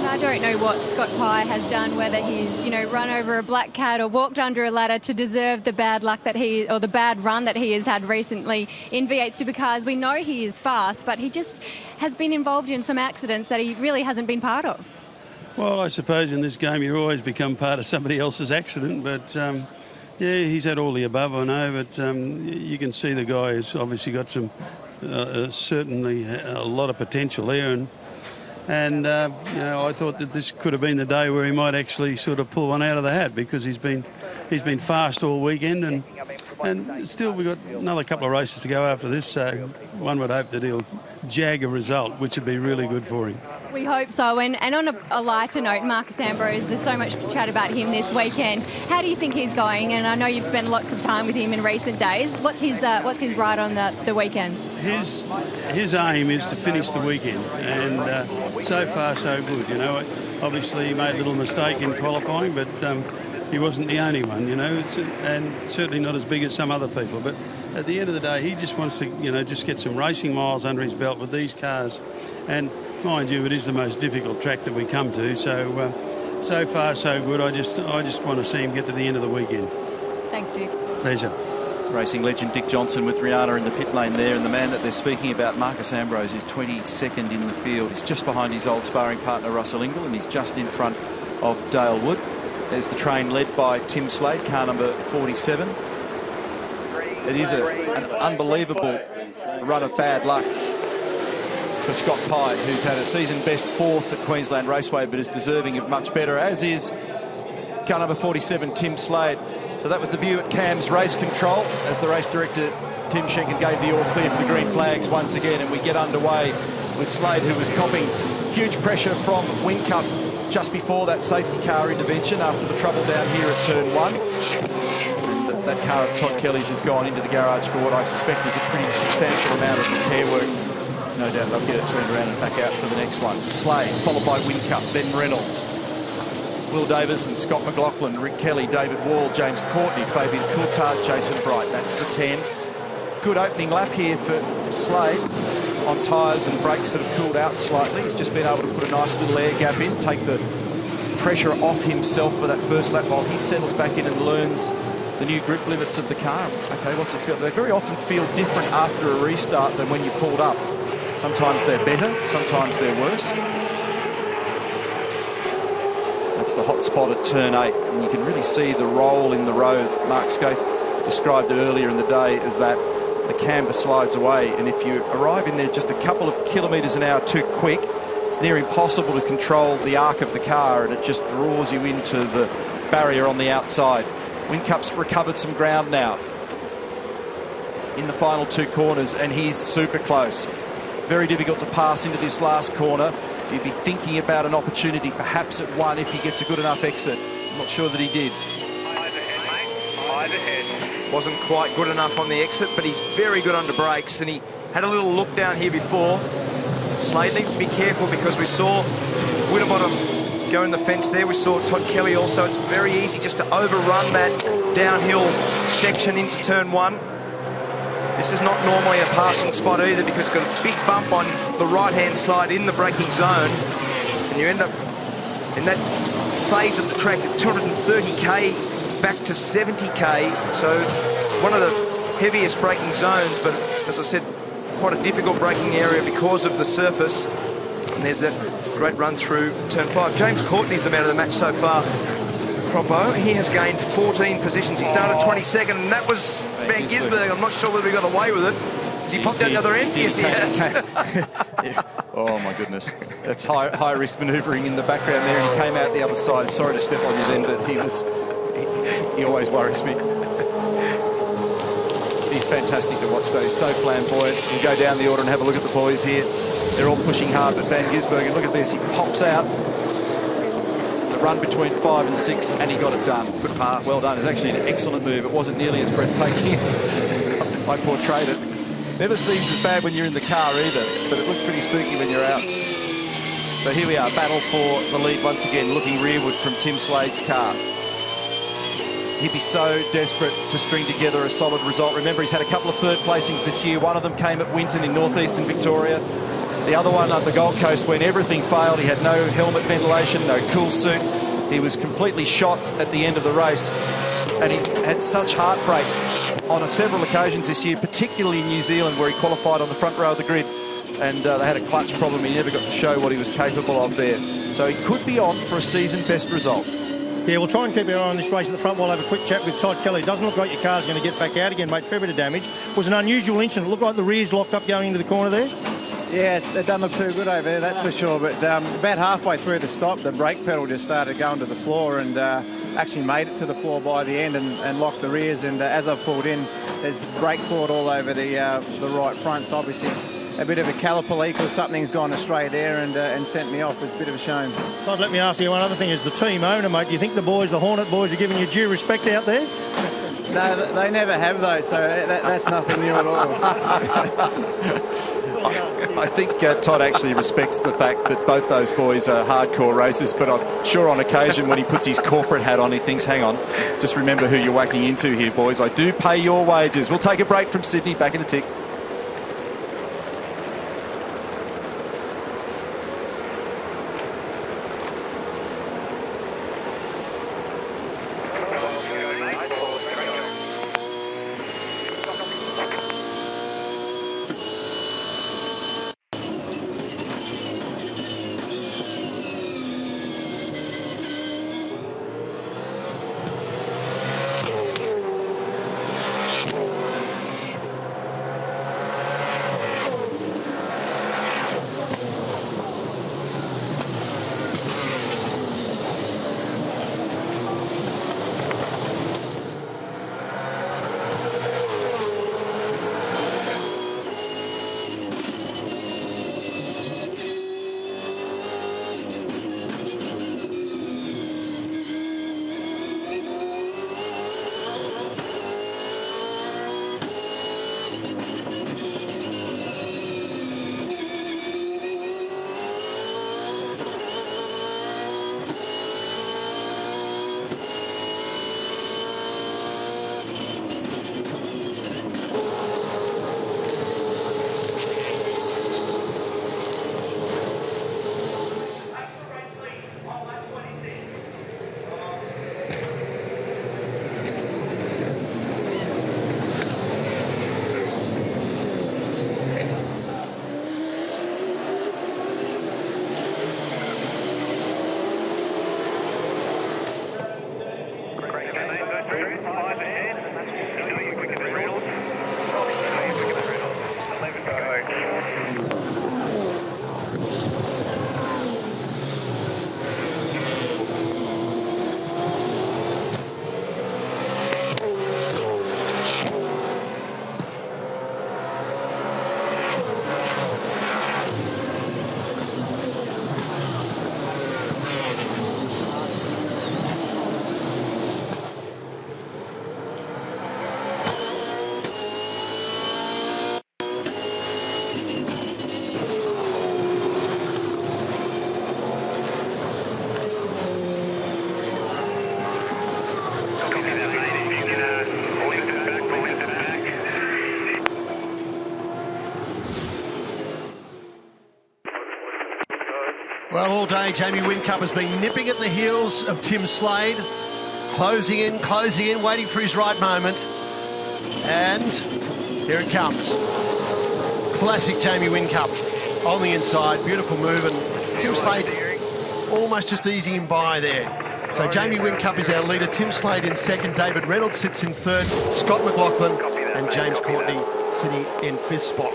I don't know what Scott Pye has done, whether he's, run over a black cat or walked under a ladder to deserve the bad luck that or the bad run that he has had recently in V8 Supercars. We know he is fast, but he just has been involved in some accidents that he really hasn't been part of. Well, I suppose in this game you always become part of somebody else's accident, but yeah, he's had all the above, I know, but you can see the guy has obviously got some, certainly a lot of potential there, and I thought that this could have been the day where he might actually sort of pull one out of the hat, because he's been fast all weekend, and still we've got another couple of races to go after this, so one would hope that he'll jag a result, which would be really good for him. We hope so. And on a lighter note, Marcus Ambrose, there's so much chat about him this weekend. How do you think he's going? And I know you've spent lots of time with him in recent days. What's his ride on the weekend? His aim is to finish the weekend, and so far so good. Obviously he made a little mistake in qualifying, but he wasn't the only one. And certainly not as big as some other people. But at the end of the day, he just wants to just get some racing miles under his belt with these cars. And mind you, it is the most difficult track that we come to. So so far so good. I just want to see him get to the end of the weekend. Thanks, Dick. Pleasure. Racing legend Dick Johnson with Rihanna in the pit lane there, and the man that they're speaking about, Marcus Ambrose, is 22nd in the field. He's just behind his old sparring partner Russell Ingall, and he's just in front of Dale Wood. There's the train led by Tim Slade, car number 47. It is an unbelievable run of bad luck for Scott Pye, who's had a season best 4th at Queensland Raceway, but is deserving of much better, as is car number 47, Tim Slade. So that was the view at Cam's Race Control as the race director, Tim Schenken, gave the all clear for the green flags once again, and we get underway with Slade, who was copping huge pressure from Whincup just before that safety car intervention after the trouble down here at turn 1. And that car of Todd Kelly's has gone into the garage for what I suspect is a pretty substantial amount of repair work. No doubt they'll get it turned around and back out for the next one. Slade, followed by Whincup, then Reynolds, Will Davison, Scott McLaughlin, Rick Kelly, David Wall, James Courtney, Fabian Coulthard, Jason Bright. That's the 10. Good opening lap here for Slade on tyres and brakes that have cooled out slightly. He's just been able to put a nice little air gap in, take the pressure off himself for that first lap while he settles back in and learns the new grip limits of the car. Okay, what's it feel? They very often feel different after a restart than when you pulled up. Sometimes they're better, sometimes they're worse. That's the hot spot at turn 8, and you can really see the roll in the road. Mark Scope described it earlier in the day as that the camber slides away, and if you arrive in there just a couple of kilometres an hour too quick, it's near impossible to control the arc of the car, and it just draws you into the barrier on the outside. Whincup's recovered some ground now in the final 2 corners, and he's super close. Very difficult to pass into this last corner. You'd be thinking about an opportunity perhaps at 1 if he gets a good enough exit. I'm not sure that he did. Wasn't quite good enough on the exit, but he's very good under brakes, and he had a little look down here before. Slade needs to be careful because we saw Winterbottom go in the fence there. We saw Todd Kelly also. It's very easy just to overrun that downhill section into turn 1. This is not normally a passing spot either because it's got a big bump on the right-hand side in the braking zone, and you end up in that phase of the track at 230k back to 70k, so one of the heaviest braking zones, but as I said, quite a difficult braking area because of the surface. And there's that great run through turn 5. James Courtney's the man of the match so far. Croppo, he has gained 14 positions. He started 22nd, and that was Van Gisbergen. I'm not sure whether he got away with it. Has he popped out the other end? Yes, he has. Yeah. Oh, my goodness. That's high-risk manoeuvring in the background there, and he came out the other side. Sorry to step on you then, but he always worries me. He's fantastic to watch, though. He's so flamboyant. We'll go down the order and have a look at the boys here. They're all pushing hard, but Van Gisbergen, look at this. He pops out the run between 5 and 6, and he got it done. Good pass. Well done. It's actually an excellent move. It wasn't nearly as breathtaking as I portrayed it. Never seems as bad when you're in the car either, but it looks pretty spooky when you're out. So here we are, battle for the lead once again, looking rearward from Tim Slade's car. He'd be so desperate to string together a solid result. Remember, he's had a couple of 3rd placings this year. One of them came at Winton in northeastern Victoria. The other one on the Gold Coast when everything failed. He had no helmet ventilation, no cool suit. He was completely shot at the end of the race. And he had such heartbreak on several occasions this year, particularly in New Zealand, where he qualified on the front row of the grid. And they had a clutch problem. He never got to show what he was capable of there. So he could be on for a season best result. Yeah, we'll try and keep our eye on this race at the front. We'll have a quick chat with Todd Kelly. Doesn't look like your car's going to get back out again, mate. Fair bit of damage. It was an unusual incident. It looked like the rear's locked up going into the corner there. Yeah, it doesn't look too good over there, that's for sure. But about halfway through the stop, the brake pedal just started going to the floor and actually made it to the floor by the end and locked the rears. And as I've pulled in, there's brake fluid all over the right front. So obviously a bit of a caliper leak or something's gone astray there and sent me off. It was a bit of a shame. Todd, let me ask you one other thing. As the team owner, mate, do you think the boys, the Hornet boys, are giving you due respect out there? No, they never have though, so that's nothing new at all. I think Todd actually respects the fact that both those boys are hardcore racers, but I'm sure on occasion when he puts his corporate hat on, he thinks, hang on, just remember who you're whacking into here, boys. I do pay your wages. We'll take a break from Sydney, back in a tick. Well, all day, Jamie Whincup has been nipping at the heels of Tim Slade. Closing in, waiting for his right moment. And here it comes. Classic Jamie Whincup on the inside. Beautiful move, and Tim Slade almost just easing him by there. So Jamie Whincup is our leader. Tim Slade in second. David Reynolds sits in third. Scott McLaughlin and James Courtney sitting in fifth spot.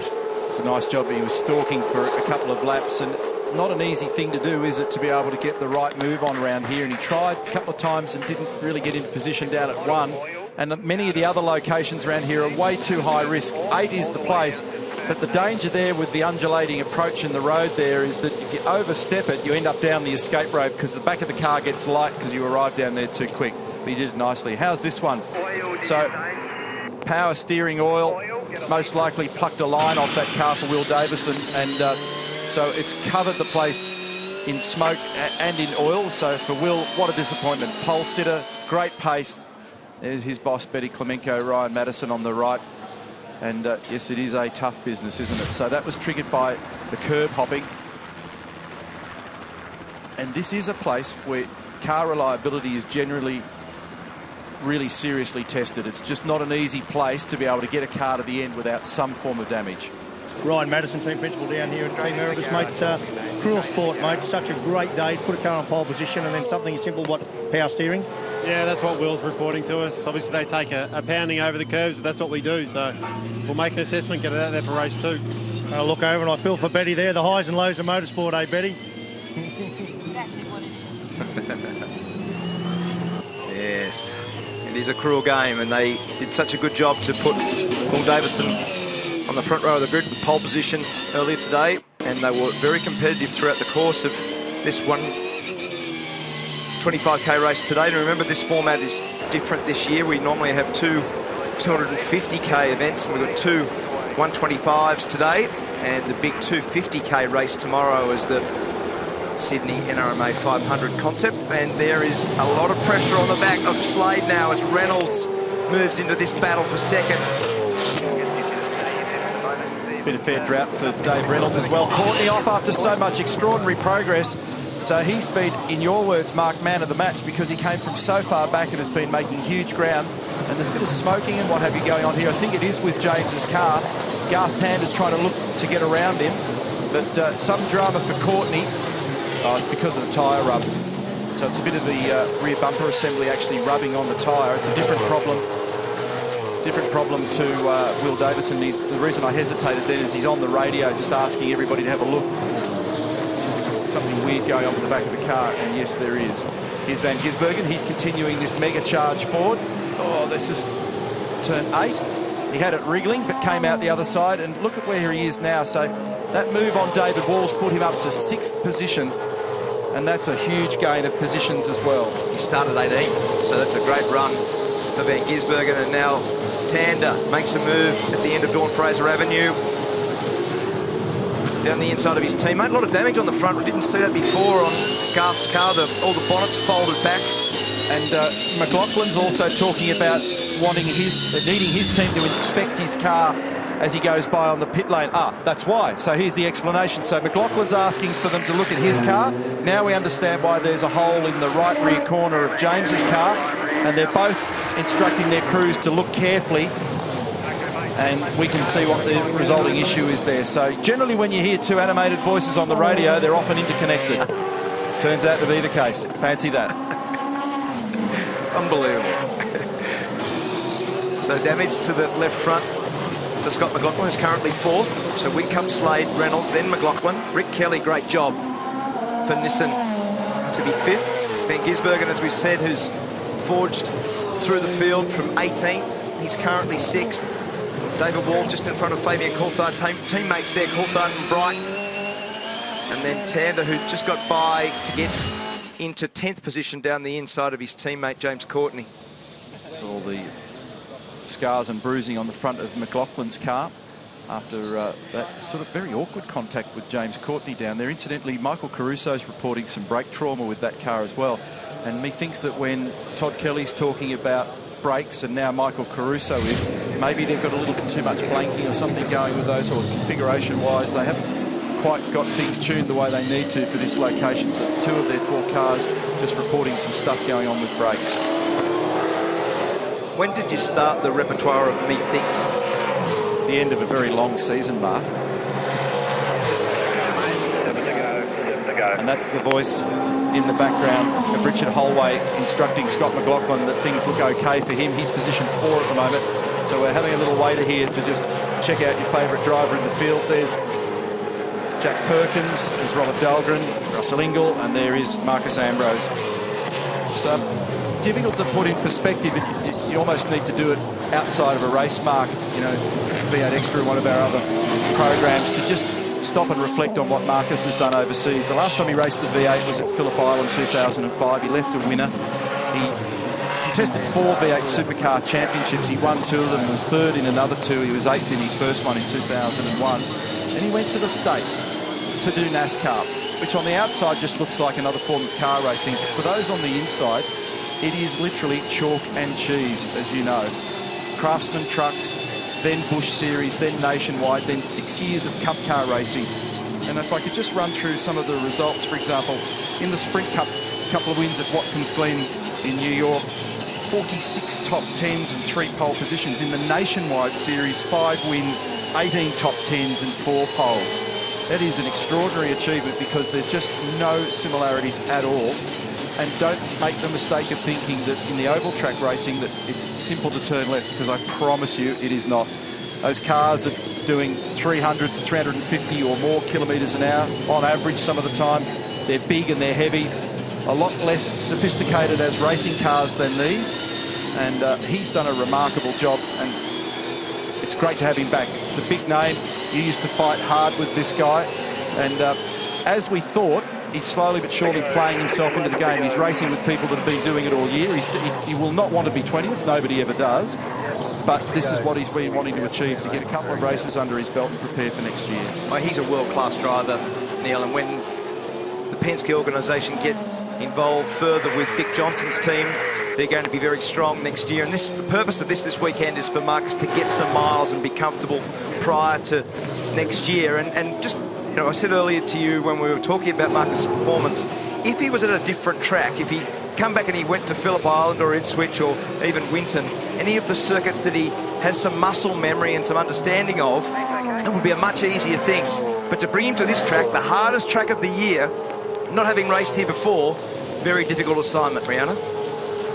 It's a nice job. He was stalking for a couple of laps, and it's not an easy thing to do, is it, to be able to get the right move on around here? And he tried a couple of times and didn't really get into position down at 1. And many of the other locations around here are way too high risk. 8 is the place, but the danger there with the undulating approach in the road there is that if you overstep it, you end up down the escape road because the back of the car gets light because you arrive down there too quick. But he did it nicely. How's this one? So, power steering oil, most likely plucked a line off that car for Will Davison, and so it's covered the place in smoke and in oil. So for Will, what a disappointment. Pole sitter, great pace. There's his boss, Betty Clemenco, Ryan Madison on the right. And yes, it is a tough business, isn't it? So that was triggered by the curb hopping. And this is a place where car reliability is generally really seriously tested. It's just not an easy place to be able to get a car to the end without some form of damage. Ryan Madison, team principal down here at Team Erebus, mate. Cruel sport, mate. Such a great day. Put a car on pole position and then something simple, what, power steering? Yeah, that's what Will's reporting to us. Obviously, they take a pounding over the curbs, but that's what we do. So we'll make an assessment, get it out there for race 2. I look over and I feel for Betty there. The highs and lows of motorsport, eh, Betty? Exactly what it is. Yes. It is a cruel game, and they did such a good job to put Will Davison on the front row of the grid with pole position earlier today, and they were very competitive throughout the course of this 25k race today. And remember, this format is different this year. We normally have 2 250k events, and we've got 2 125s today, and the big 250k race tomorrow is the Sydney NRMA 500 concept. And there is a lot of pressure on the back of Slade now as Reynolds moves into this battle for second. It's been a fair drought for Dave Reynolds as well. Courtney off after so much extraordinary progress. So he's been, in your words, Mark, man of the match, because he came from so far back and has been making huge ground. And there's a bit of smoking and what have you going on here. I think it is with James's car. Garth Tander's trying to look to get around him. But some drama for Courtney. Oh, it's because of the tyre rub. So it's a bit of the rear bumper assembly actually rubbing on the tyre. It's a different problem. Different problem to Will Davison. The reason I hesitated then is he's on the radio just asking everybody to have a look. Something weird going on with the back of the car, and yes, there is. Here's Van Gisbergen. He's continuing this mega charge forward. Oh, this is turn 8. He had it wriggling, but came out the other side, and look at where he is now. So that move on David Walls put him up to 6th position, and that's a huge gain of positions as well. He started 18th, so that's a great run for Van Gisbergen, and now Tander makes a move at the end of Dawn Fraser Avenue. Down the inside of his teammate. A lot of damage on the front. We didn't see that before on Garth's car. All the bonnets folded back. And McLaughlin's also talking about needing his team to inspect his car as he goes by on the pit lane. That's why. So here's the explanation. So McLaughlin's asking for them to look at his car. Now we understand why there's a hole in the right rear corner of James's car. And they're both instructing their crews to look carefully, and we can see what the resulting issue is there. So generally when you hear 2 animated voices on the radio, they're often interconnected. Turns out to be the case. Fancy that. Unbelievable. So damage to the left front for Scott McLaughlin, who's currently 4th. So Whincup, Slade, Reynolds, then McLaughlin. Rick Kelly, great job for Nissan to be 5th. Ben Gisbergen, as we said, who's forged through the field from 18th. He's currently 6th. David Wall just in front of Fabian Coulthard, teammates there, Coulthard and Bright. And then Tander, who just got by to get into 10th position down the inside of his teammate, James Courtney. That's all the scars and bruising on the front of McLaughlin's car after that sort of very awkward contact with James Courtney down there. Incidentally, Michael Caruso's reporting some brake trauma with that car as well. And methinks that when Todd Kelly's talking about brakes, and now Michael Caruso is, maybe they've got a little bit too much blanking or something going with those, or configuration-wise. They haven't quite got things tuned the way they need to for this location. So it's 2 of their 4 cars just reporting some stuff going on with brakes. When did you start the repertoire of methinks? It's the end of a very long season, Mark. And that's the voice in the background of Richard Holway instructing Scott McLaughlin that things look okay for him. He's position 4 at the moment. So we're having a little waiter here to just check out your favourite driver in the field. There's Jack Perkins, there's Robert Dahlgren, Russell Ingall, and there is Marcus Ambrose. So difficult to put in perspective. You almost need to do it outside of a race, Mark. You know, V8 Extra, one of our other programs, to just stop and reflect on what Marcus has done overseas. The last time he raced the V8 was at Phillip Island 2005. He left a winner. He contested 4 V8 Supercar Championships. He won 2 of them, was 3rd in another 2. He was 8th in his first one in 2001. And he went to the States to do NASCAR, which on the outside just looks like another form of car racing. But for those on the inside, it is literally chalk and cheese, as you know. Craftsman trucks, then Bush Series, then Nationwide, then 6 years of Cup car racing. And if I could just run through some of the results, for example, in the Sprint Cup, a couple of wins at Watkins Glen in New York, 46 top 10s and 3 pole positions. In the Nationwide Series, 5 wins, 18 top 10s and 4 poles. That is an extraordinary achievement because there's just no similarities at all. And don't make the mistake of thinking that in the oval track racing that it's simple to turn left, because I promise you it is not. Those cars are doing 300 to 350 or more kilometres an hour on average some of the time. They're big and they're heavy, a lot less sophisticated as racing cars than these. And he's done a remarkable job, and it's great to have him back. It's a big name. You used to fight hard with this guy, and as we thought, he's slowly but surely playing himself into the game. He's racing with people that have been doing it all year. He will not want to be 20th. Nobody ever does. But this is what he's been wanting to achieve, to get a couple of races under his belt and prepare for next year. Well, he's a world-class driver, Neil, and when the Penske organisation get involved further with Dick Johnson's team, they're going to be very strong next year. And the purpose of this weekend is for Marcus to get some miles and be comfortable prior to next year. And just, you know, I said earlier to you when we were talking about Marcus' performance, if he was at a different track, if he come back and he went to Phillip Island or Ipswich or even Winton, any of the circuits that he has some muscle memory and some understanding of, it would be a much easier thing. But to bring him to this track, the hardest track of the year, not having raced here before, very difficult assignment, Rihanna.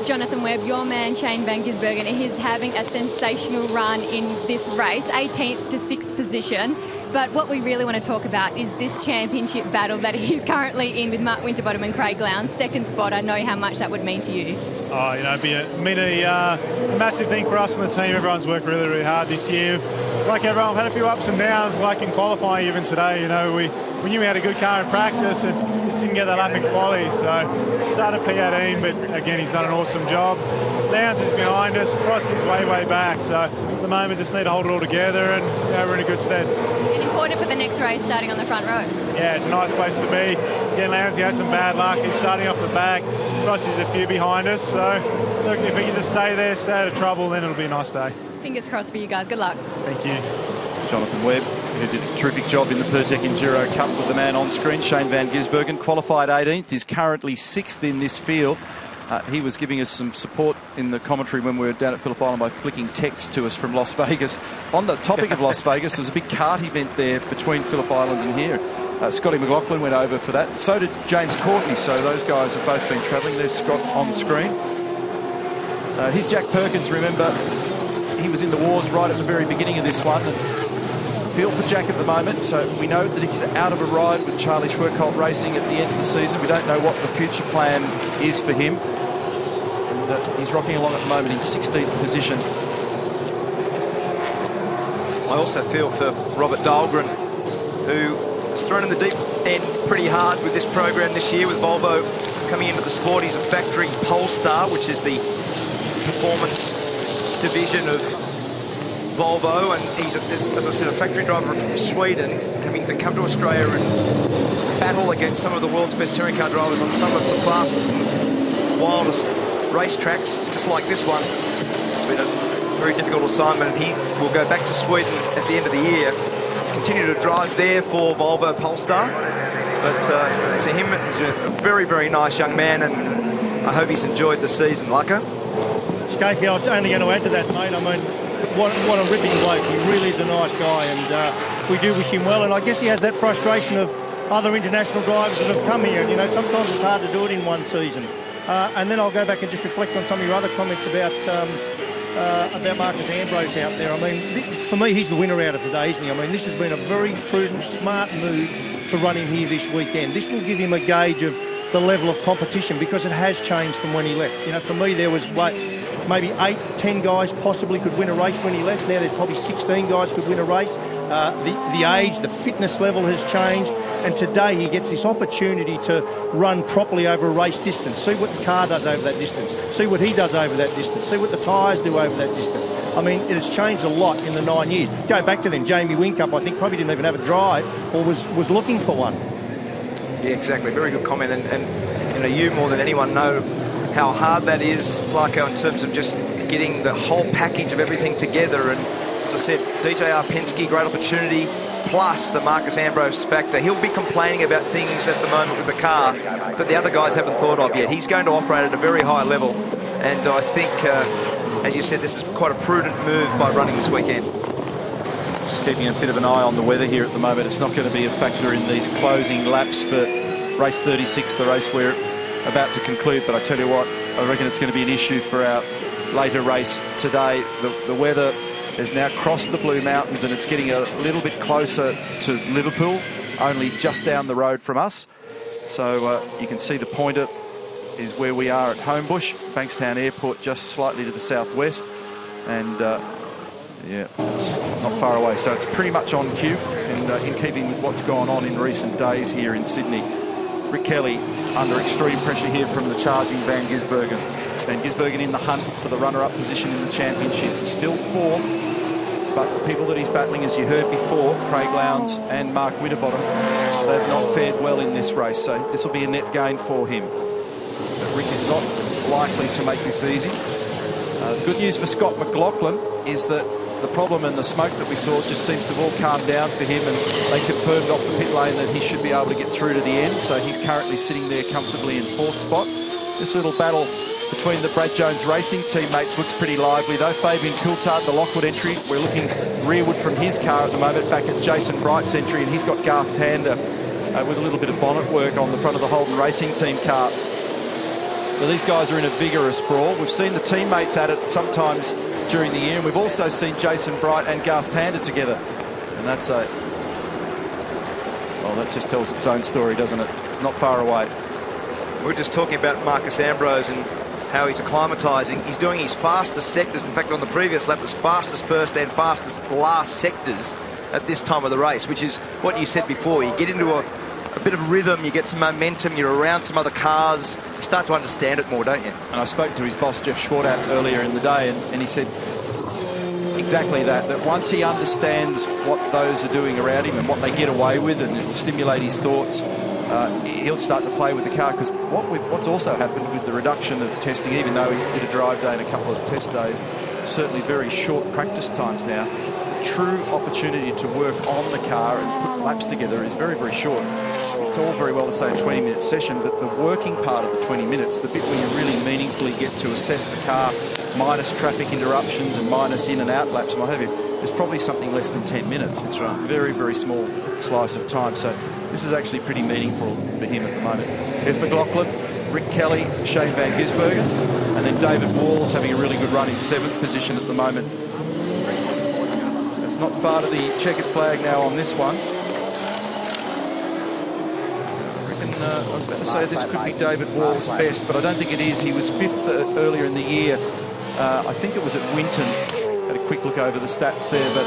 Jonathan Webb, your man Shane Van Gisbergen, he's having a sensational run in this race, 18th to 6th position. But what we really want to talk about is this championship battle that he's currently in with Mark Winterbottom and Craig Lowndes. Second spot, I know how much that would mean to you. Oh, you know, it'd mean a massive thing for us and the team. Everyone's worked really, really hard this year. Like everyone, we've had a few ups and downs, like in qualifying even today. You know, we knew we had a good car in practice and just didn't get that up in quali. So started P18, but again, he's done an awesome job. Lowndes is behind us, Crossing's way, way back. So at the moment, just need to hold it all together, and we're in a good stead. And important for the next race, starting on the front row. Yeah, it's a nice place to be. Again, Lowndes, he had some bad luck. He's starting off the back. Crossing's a few behind us. So look, if we can just stay there, stay out of trouble, then it'll be a nice day. Fingers crossed for you guys. Good luck. Thank you. Jonathan Webb, who did a terrific job in the Pertec Enduro Cup with the man on screen, Shane Van Gisbergen, qualified 18th, is currently 6th in this field. He was giving us some support in the commentary when we were down at Phillip Island by flicking text to us from Las Vegas. On the topic of Las Vegas, there was a big kart event there between Phillip Island and here. Scotty McLaughlin went over for that. So did James Courtney, so those guys have both been travelling. There's Scott on screen. Here's Jack Perkins, remember, he was in the wars right at the very beginning of this one. And feel for Jack at the moment, so we know that he's out of a ride with Charlie Schwerkolt Racing at the end of the season. We don't know what the future plan is for him. And he's rocking along at the moment in 16th position. I also feel for Robert Dahlgren, who was thrown in the deep end pretty hard with this program this year with Volvo coming into the sport. He's a factory Polestar, which is the performance division of Volvo, and he's, as I said, a factory driver from Sweden, having to come to Australia and battle against some of the world's best touring car drivers on some of the fastest and wildest racetracks, just like this one. It's been a very difficult assignment, and he will go back to Sweden at the end of the year, continue to drive there for Volvo Polestar. But to him, he's a very, very nice young man, and I hope he's enjoyed the season, Lucca. Scafie, I was only going to add to that, mate. I mean, what a ripping bloke. He really is a nice guy, and we do wish him well. And I guess he has that frustration of other international drivers that have come here. And, you know, sometimes it's hard to do it in one season. And then I'll go back and just reflect on some of your other comments about Marcus Ambrose out there. I mean, for me, he's the winner out of today, isn't he? I mean, this has been a very prudent, smart move to run him here this weekend. This will give him a gauge of the level of competition, because it has changed from when he left. You know, for me, there was maybe 8-10 guys possibly could win a race when he left. Now there's probably 16 guys could win a race. The age, the fitness level has changed, and today he gets this opportunity to run properly over a race distance. See what the car does over that distance. See what he does over that distance. See what the tyres do over that distance. I mean, it has changed a lot in the 9 years. Go back to then, Jamie Whincup, I think, probably didn't even have a drive or was looking for one. Yeah, exactly. Very good comment. And you know, you more than anyone know how hard that is, like in terms of just getting the whole package of everything together. And as I said, DJR Penske, great opportunity, plus the Marcus Ambrose factor. He'll be complaining about things at the moment with the car that the other guys haven't thought of yet. He's going to operate at a very high level. And I think, as you said, this is quite a prudent move by running this weekend. Just keeping a bit of an eye on the weather here at the moment. It's not going to be a factor in these closing laps for race 36, the race we're about to conclude. But I tell you what, I reckon it's going to be an issue for our later race today. The weather has now crossed the Blue Mountains, and it's getting a little bit closer to Liverpool, only just down the road from us. So you can see the pointer is where we are at Homebush, Bankstown Airport, just slightly to the southwest. And yeah, it's not far away, so it's pretty much on cue, and in keeping with what's gone on in recent days here in Sydney. Rick Kelly under extreme pressure here from the charging Van Gisbergen. Van Gisbergen in the hunt for the runner-up position in the championship. Still fourth, but the people that he's battling, as you heard before, Craig Lowndes and Mark Winterbottom, they've not fared well in this race, so this will be a net gain for him. But Rick is not likely to make this easy. Good news for Scott McLaughlin is that the problem and the smoke that we saw just seems to have all calmed down for him, and they confirmed off the pit lane that he should be able to get through to the end, so he's currently sitting there comfortably in fourth spot. This little battle between the Brad Jones Racing teammates looks pretty lively though. Fabian Coulthard, the Lockwood entry, we're looking rearward from his car at the moment, back at Jason Bright's entry, and he's got Garth Tander with a little bit of bonnet work on the front of the Holden Racing Team car. Well, these guys are in a vigorous brawl. We've seen the teammates at it sometimes during the year, and we've also seen Jason Bright and Garth Tander together. And that's a... well, that just tells its own story, doesn't it? Not far away. We're just talking about Marcus Ambrose and how he's acclimatising. He's doing his fastest sectors. In fact, on the previous lap, was fastest first and fastest last sectors at this time of the race, which is what you said before. You get into a bit of rhythm, you get some momentum, you're around some other cars, you start to understand it more, don't you? And I spoke to his boss, Jeff Schwartout, earlier in the day, and he said exactly that once he understands what those are doing around him and what they get away with, and it'll stimulate his thoughts, he'll start to play with the car. Because what's also happened with the reduction of testing, even though he did a drive day and a couple of test days, certainly very short practice times now, the true opportunity to work on the car and put laps together is very, very short. It's all very well to say a 20-minute session, but the working part of the 20 minutes, the bit where you really meaningfully get to assess the car, minus traffic interruptions and minus in and out laps and what have you, there's probably something less than 10 minutes. It's a very, very small slice of time. So this is actually pretty meaningful for him at the moment. There's McLaughlin, Rick Kelly, Shane Van Gisbergen, and then David Wall's having a really good run in 7th position at the moment. It's not far to the checkered flag now on this one. I was about to say this could be David Wall's best, but I don't think it is. He was 5th earlier in the year. I think it was at Winton. Had a quick look over the stats there, but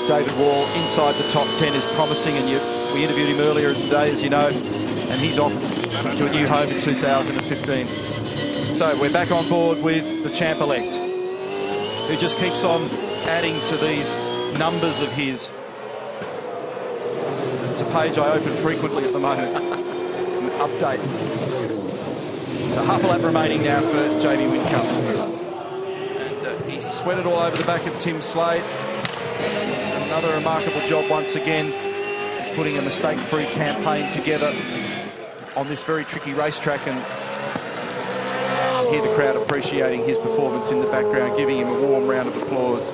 David Wall inside the top 10 is promising, and we interviewed him earlier in the day, as you know, and he's off to a new home in 2015. So we're back on board with the champ-elect, who just keeps on adding to these numbers of his. It's a page I open frequently at the moment. Update. So half a lap remaining now for Jamie Whincup. And he's sweated all over the back of Tim Slade. Another remarkable job once again, putting a mistake-free campaign together on this very tricky racetrack, and hear the crowd appreciating his performance in the background, giving him a warm round of applause.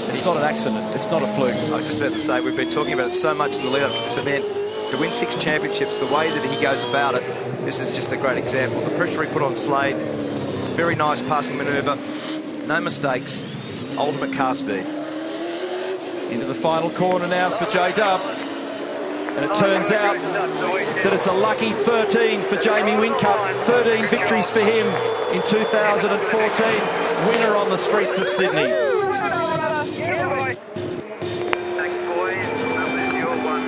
It's not an accident, it's not a fluke. I was just about to say, we've been talking about it so much in the lead up to this event. To win 6 championships, the way that he goes about it, this is just a great example. The pressure he put on Slade, very nice passing manoeuvre, no mistakes, ultimate car speed. Into the final corner now for J-Dub. And it turns out that it's a lucky 13 for Jamie Whincup. 13 victories for him in 2014. Winner on the streets of Sydney.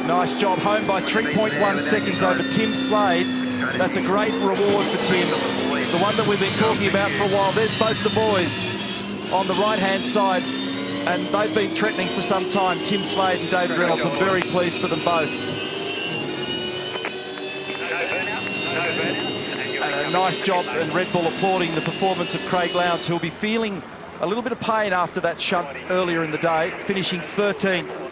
Nice job, home by 3.1 seconds over Tim Slade. That's a great reward for Tim. The one that we've been talking about for a while. There's both the boys on the right-hand side, and they've been threatening for some time. Tim Slade and David Reynolds. I'm very pleased for them both. And a nice job, and Red Bull applauding the performance of Craig Lowndes, who'll be feeling a little bit of pain after that shunt earlier in the day, finishing 13th.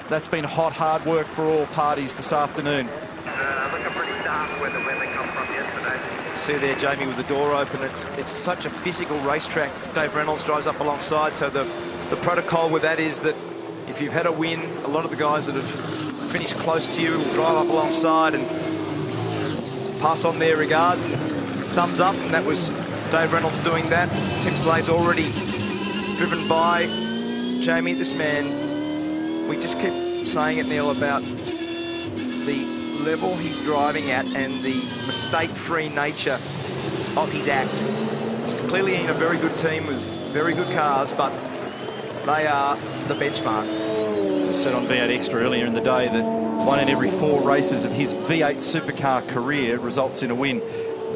That's been hot, hard work for all parties this afternoon. Looking pretty dark where the weather come from yesterday. See there, Jamie, with the door open. It's such a physical racetrack. Dave Reynolds drives up alongside, so the protocol with that is that if you've had a win, a lot of the guys that have finished close to you will drive up alongside and pass on their regards. Thumbs up, and that was Dave Reynolds doing that. Tim Slade's already driven by. Jamie, this man, we just keep saying it, Neil, about the level he's driving at and the mistake-free nature of his act. He's clearly in a very good team with very good cars, but they are the benchmark. I said on V8 Extra earlier in the day that 1 in every 4 races of his V8 supercar career results in a win.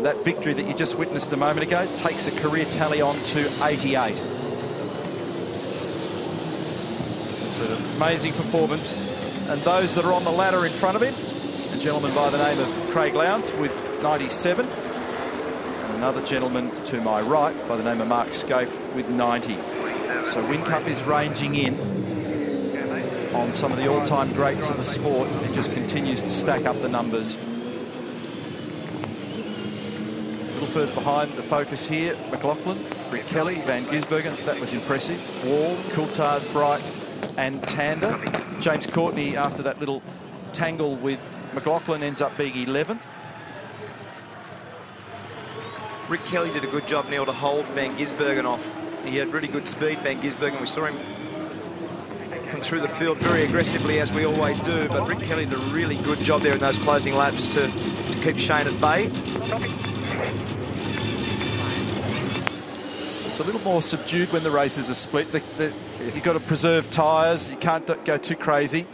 That victory that you just witnessed a moment ago takes a career tally on to 88. It's an amazing performance. And those that are on the ladder in front of him, a gentleman by the name of Craig Lowndes with 97. And another gentleman to my right by the name of Mark Scaife with 90. So Whincup is ranging in on some of the all-time greats of the sport. It just continues to stack up the numbers. A little further behind the focus here, McLaughlin, Rick Kelly, Van Gisbergen, that was impressive. Wall, Coulthard, Bright and Tander. James Courtney, after that little tangle with McLaughlin, ends up being 11th. Rick Kelly did a good job, Neil, to hold Van Gisbergen off. He had really good speed, Van Gisbergen. We saw him come through the field very aggressively, as we always do, but Rick Kelly did a really good job there in those closing laps to keep Shane at bay. So it's a little more subdued when the races are split. You've got to preserve tyres. You can't go too crazy.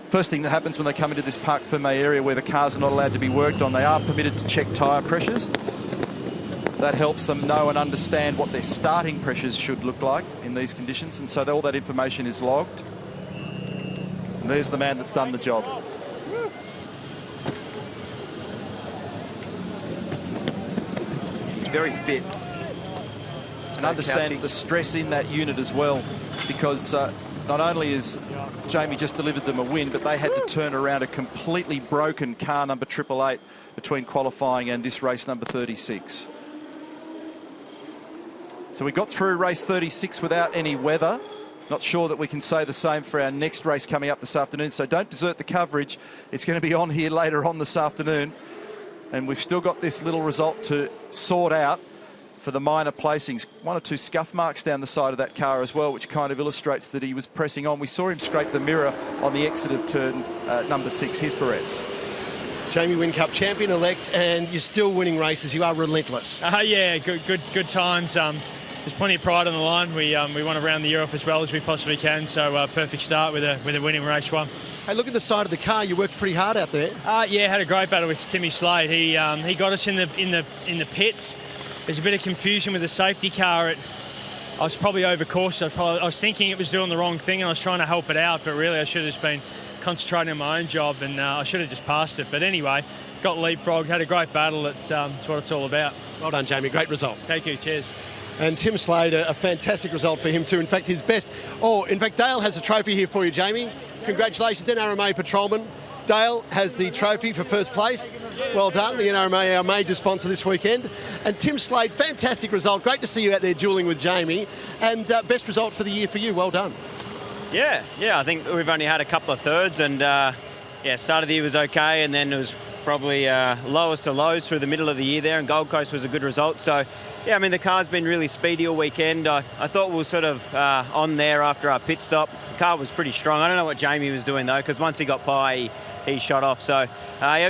First thing that happens when they come into this Parc Ferme area where the cars are not allowed to be worked on, they are permitted to check tyre pressures. That helps them know and understand what their starting pressures should look like in these conditions, and so all that information is logged. And there's the man that's done the job. He's very fit. And understand the stress in that unit as well, because not only has Jamie just delivered them a win, but they had to turn around a completely broken car number 888 between qualifying and this race number 36. So we got through race 36 without any weather. Not sure that we can say the same for our next race coming up this afternoon, so don't desert the coverage. It's going to be on here later on this afternoon. And we've still got this little result to sort out for the minor placings. 1 or 2 scuff marks down the side of that car as well, which kind of illustrates that he was pressing on. We saw him scrape the mirror on the exit of turn number 6, his Barrett's. Jamie Whincup, champion-elect, and you're still winning races. You are relentless. Yeah, good times. There's plenty of pride on the line. We want to round the year off as well as we possibly can. So perfect start with a winning race 1. Hey, look at the side of the car. You worked pretty hard out there. Yeah, had a great battle with Timmy Slade. He got us in the pits. There's a bit of confusion with the safety car. I was probably overcautious. I was thinking it was doing the wrong thing, and I was trying to help it out. But really, I should have just been concentrating on my own job, and I should have just passed it. But anyway, got leapfrogged, had a great battle. It's what it's all about. Well done, Jamie. Great result. Thank you. Cheers. And Tim Slade, a fantastic result for him too. In fact, his best. Oh, in fact, Dale has a trophy here for you, Jamie. Congratulations, NRMA Patrolman. Dale has the trophy for first place. Well done. The NRMA, our major sponsor this weekend. And Tim Slade, fantastic result. Great to see you out there dueling with Jamie. And best result for the year for you. Well done. Yeah, I think we've only had a couple of thirds, and start of the year was okay, and then it was probably lowest of lows through the middle of the year there, and Gold Coast was a good result. So, yeah, I mean, the car's been really speedy all weekend. I thought we were sort of on there after our pit stop. The car was pretty strong. I don't know what Jamie was doing, though, because once he got by, he shot off. So,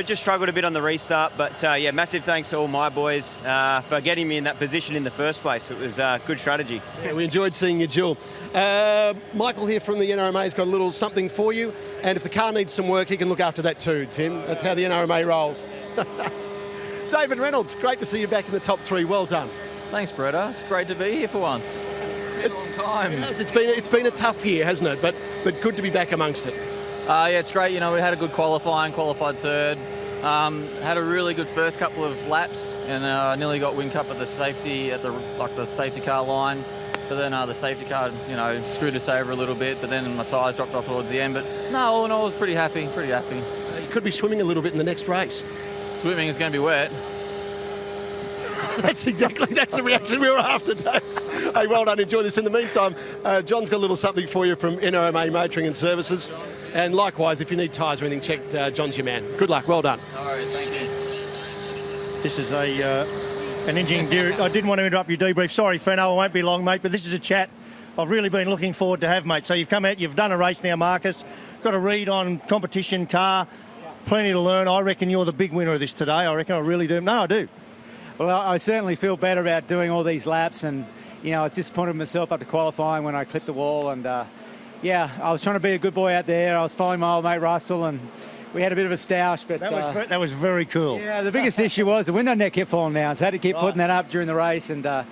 just struggled a bit on the restart. But, massive thanks to all my boys for getting me in that position in the first place. It was good strategy. Yeah, we enjoyed seeing you duel. Michael here from the NRMA has got a little something for you. And if the car needs some work, he can look after that too, Tim. That's how the NRMA rolls. David Reynolds, great to see you back in the top 3. Well done. Thanks, Bretta. It's great to be here for once. It's been a long time. Yes, it's been a tough year, hasn't it? But good to be back amongst it. Yeah, it's great. You know, we had a good qualifying, qualified third. Had a really good first couple of laps, and nearly got win cup at the safety car line. But then the safety car, screwed us over a little bit. But then my tyres dropped off towards the end. But no, all in all, I was pretty happy. You could be swimming a little bit in the next race. Swimming is going to be wet. That's the reaction we were after, Dave. Hey, well done. Enjoy this. In the meantime, John's got a little something for you from NRMA Motoring and Services. And likewise, if you need tyres or anything checked, John's your man. Good luck. Well done. No worries. Thank you. This is an engine gear. I didn't want to interrupt your debrief. Sorry, Fenno, I won't be long, mate, but this is a chat I've really been looking forward to have, mate. So you've come out, you've done a race now, Marcus. Got a read on competition car. Plenty to learn. I reckon you're the big winner of this today. I reckon I really do. No, I do. Well, I certainly feel better about doing all these laps, and I was disappointed with myself after qualifying when I clipped the wall, and I was trying to be a good boy out there. I was following my old mate Russell, and we had a bit of a stoush, but that was very cool. Yeah, the biggest issue was the window net kept falling down, so I had to keep putting that up during the race, and so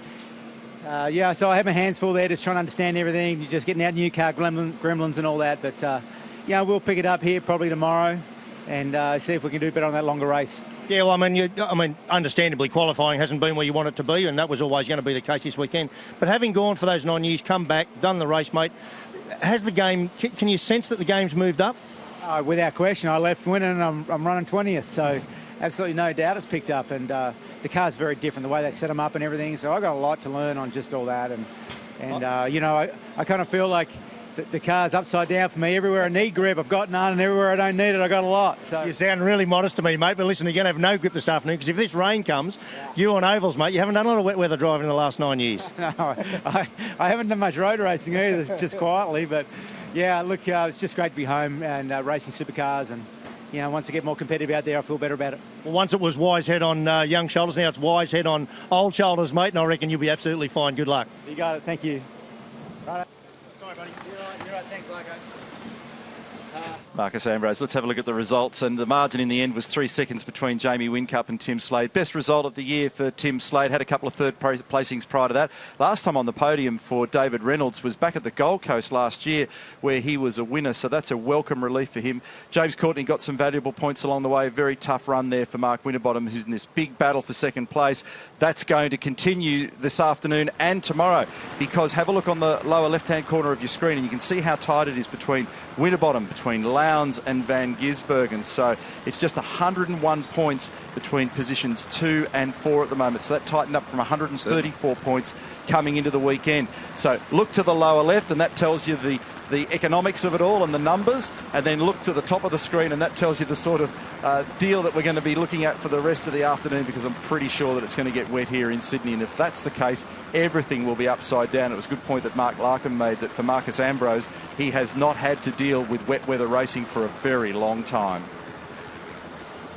I had my hands full there, just trying to understand everything, just getting out new car gremlins and all that, but we'll pick it up here probably tomorrow and see if we can do better on that longer race. Yeah, well, I mean, understandably, qualifying hasn't been where you want it to be, and that was always going to be the case this weekend. But having gone for those 9 years, come back, done the race, mate, has the game, can you sense that the game's moved up? Without question, I left winning and I'm running 20th, so absolutely no doubt it's picked up, and the car's very different, the way they set them up and everything, so I've got a lot to learn on just all that, and I kind of feel like the car's upside down for me. Everywhere I need grip, I've got none, and everywhere I don't need it, I've got a lot. So you sound really modest to me, mate, but listen, you're going to have no grip this afternoon, because if this rain comes, you on ovals, mate, you haven't done a lot of wet weather driving in the last 9 years. No, I haven't done much road racing either, just quietly, but yeah, look, it's just great to be home and racing supercars, and once I get more competitive out there, I feel better about it. Well, once it was wise head on young shoulders, now it's wise head on old shoulders, mate, and I reckon you'll be absolutely fine. Good luck. You got it. Thank you. Right. Sorry, buddy. You're right. Thanks, Larko. Marcus Ambrose. Let's have a look at the results, and the margin in the end was 3 seconds between Jamie Whincup and Tim Slade. Best result of the year for Tim Slade. Had a couple of third placings prior to that. Last time on the podium for David Reynolds was back at the Gold Coast last year, where he was a winner, so that's a welcome relief for him. James Courtney got some valuable points along the way. Very tough run there for Mark Winterbottom, who's in this big battle for second place. That's going to continue this afternoon and tomorrow, because have a look on the lower left-hand corner of your screen and you can see how tight it is between Winterbottom, between Lowndes and Van Gisbergen. So it's just 101 points between positions 2 and 4 at the moment. So that tightened up from 134 points coming into the weekend. So look to the lower left, and that tells you the economics of it all and the numbers, and then look to the top of the screen and that tells you the sort of deal that we're going to be looking at for the rest of the afternoon, because I'm pretty sure that it's going to get wet here in Sydney, and if that's the case, everything will be upside down. It was a good point that Mark Larkham made, that for Marcus Ambrose, he has not had to deal with wet weather racing for a very long time.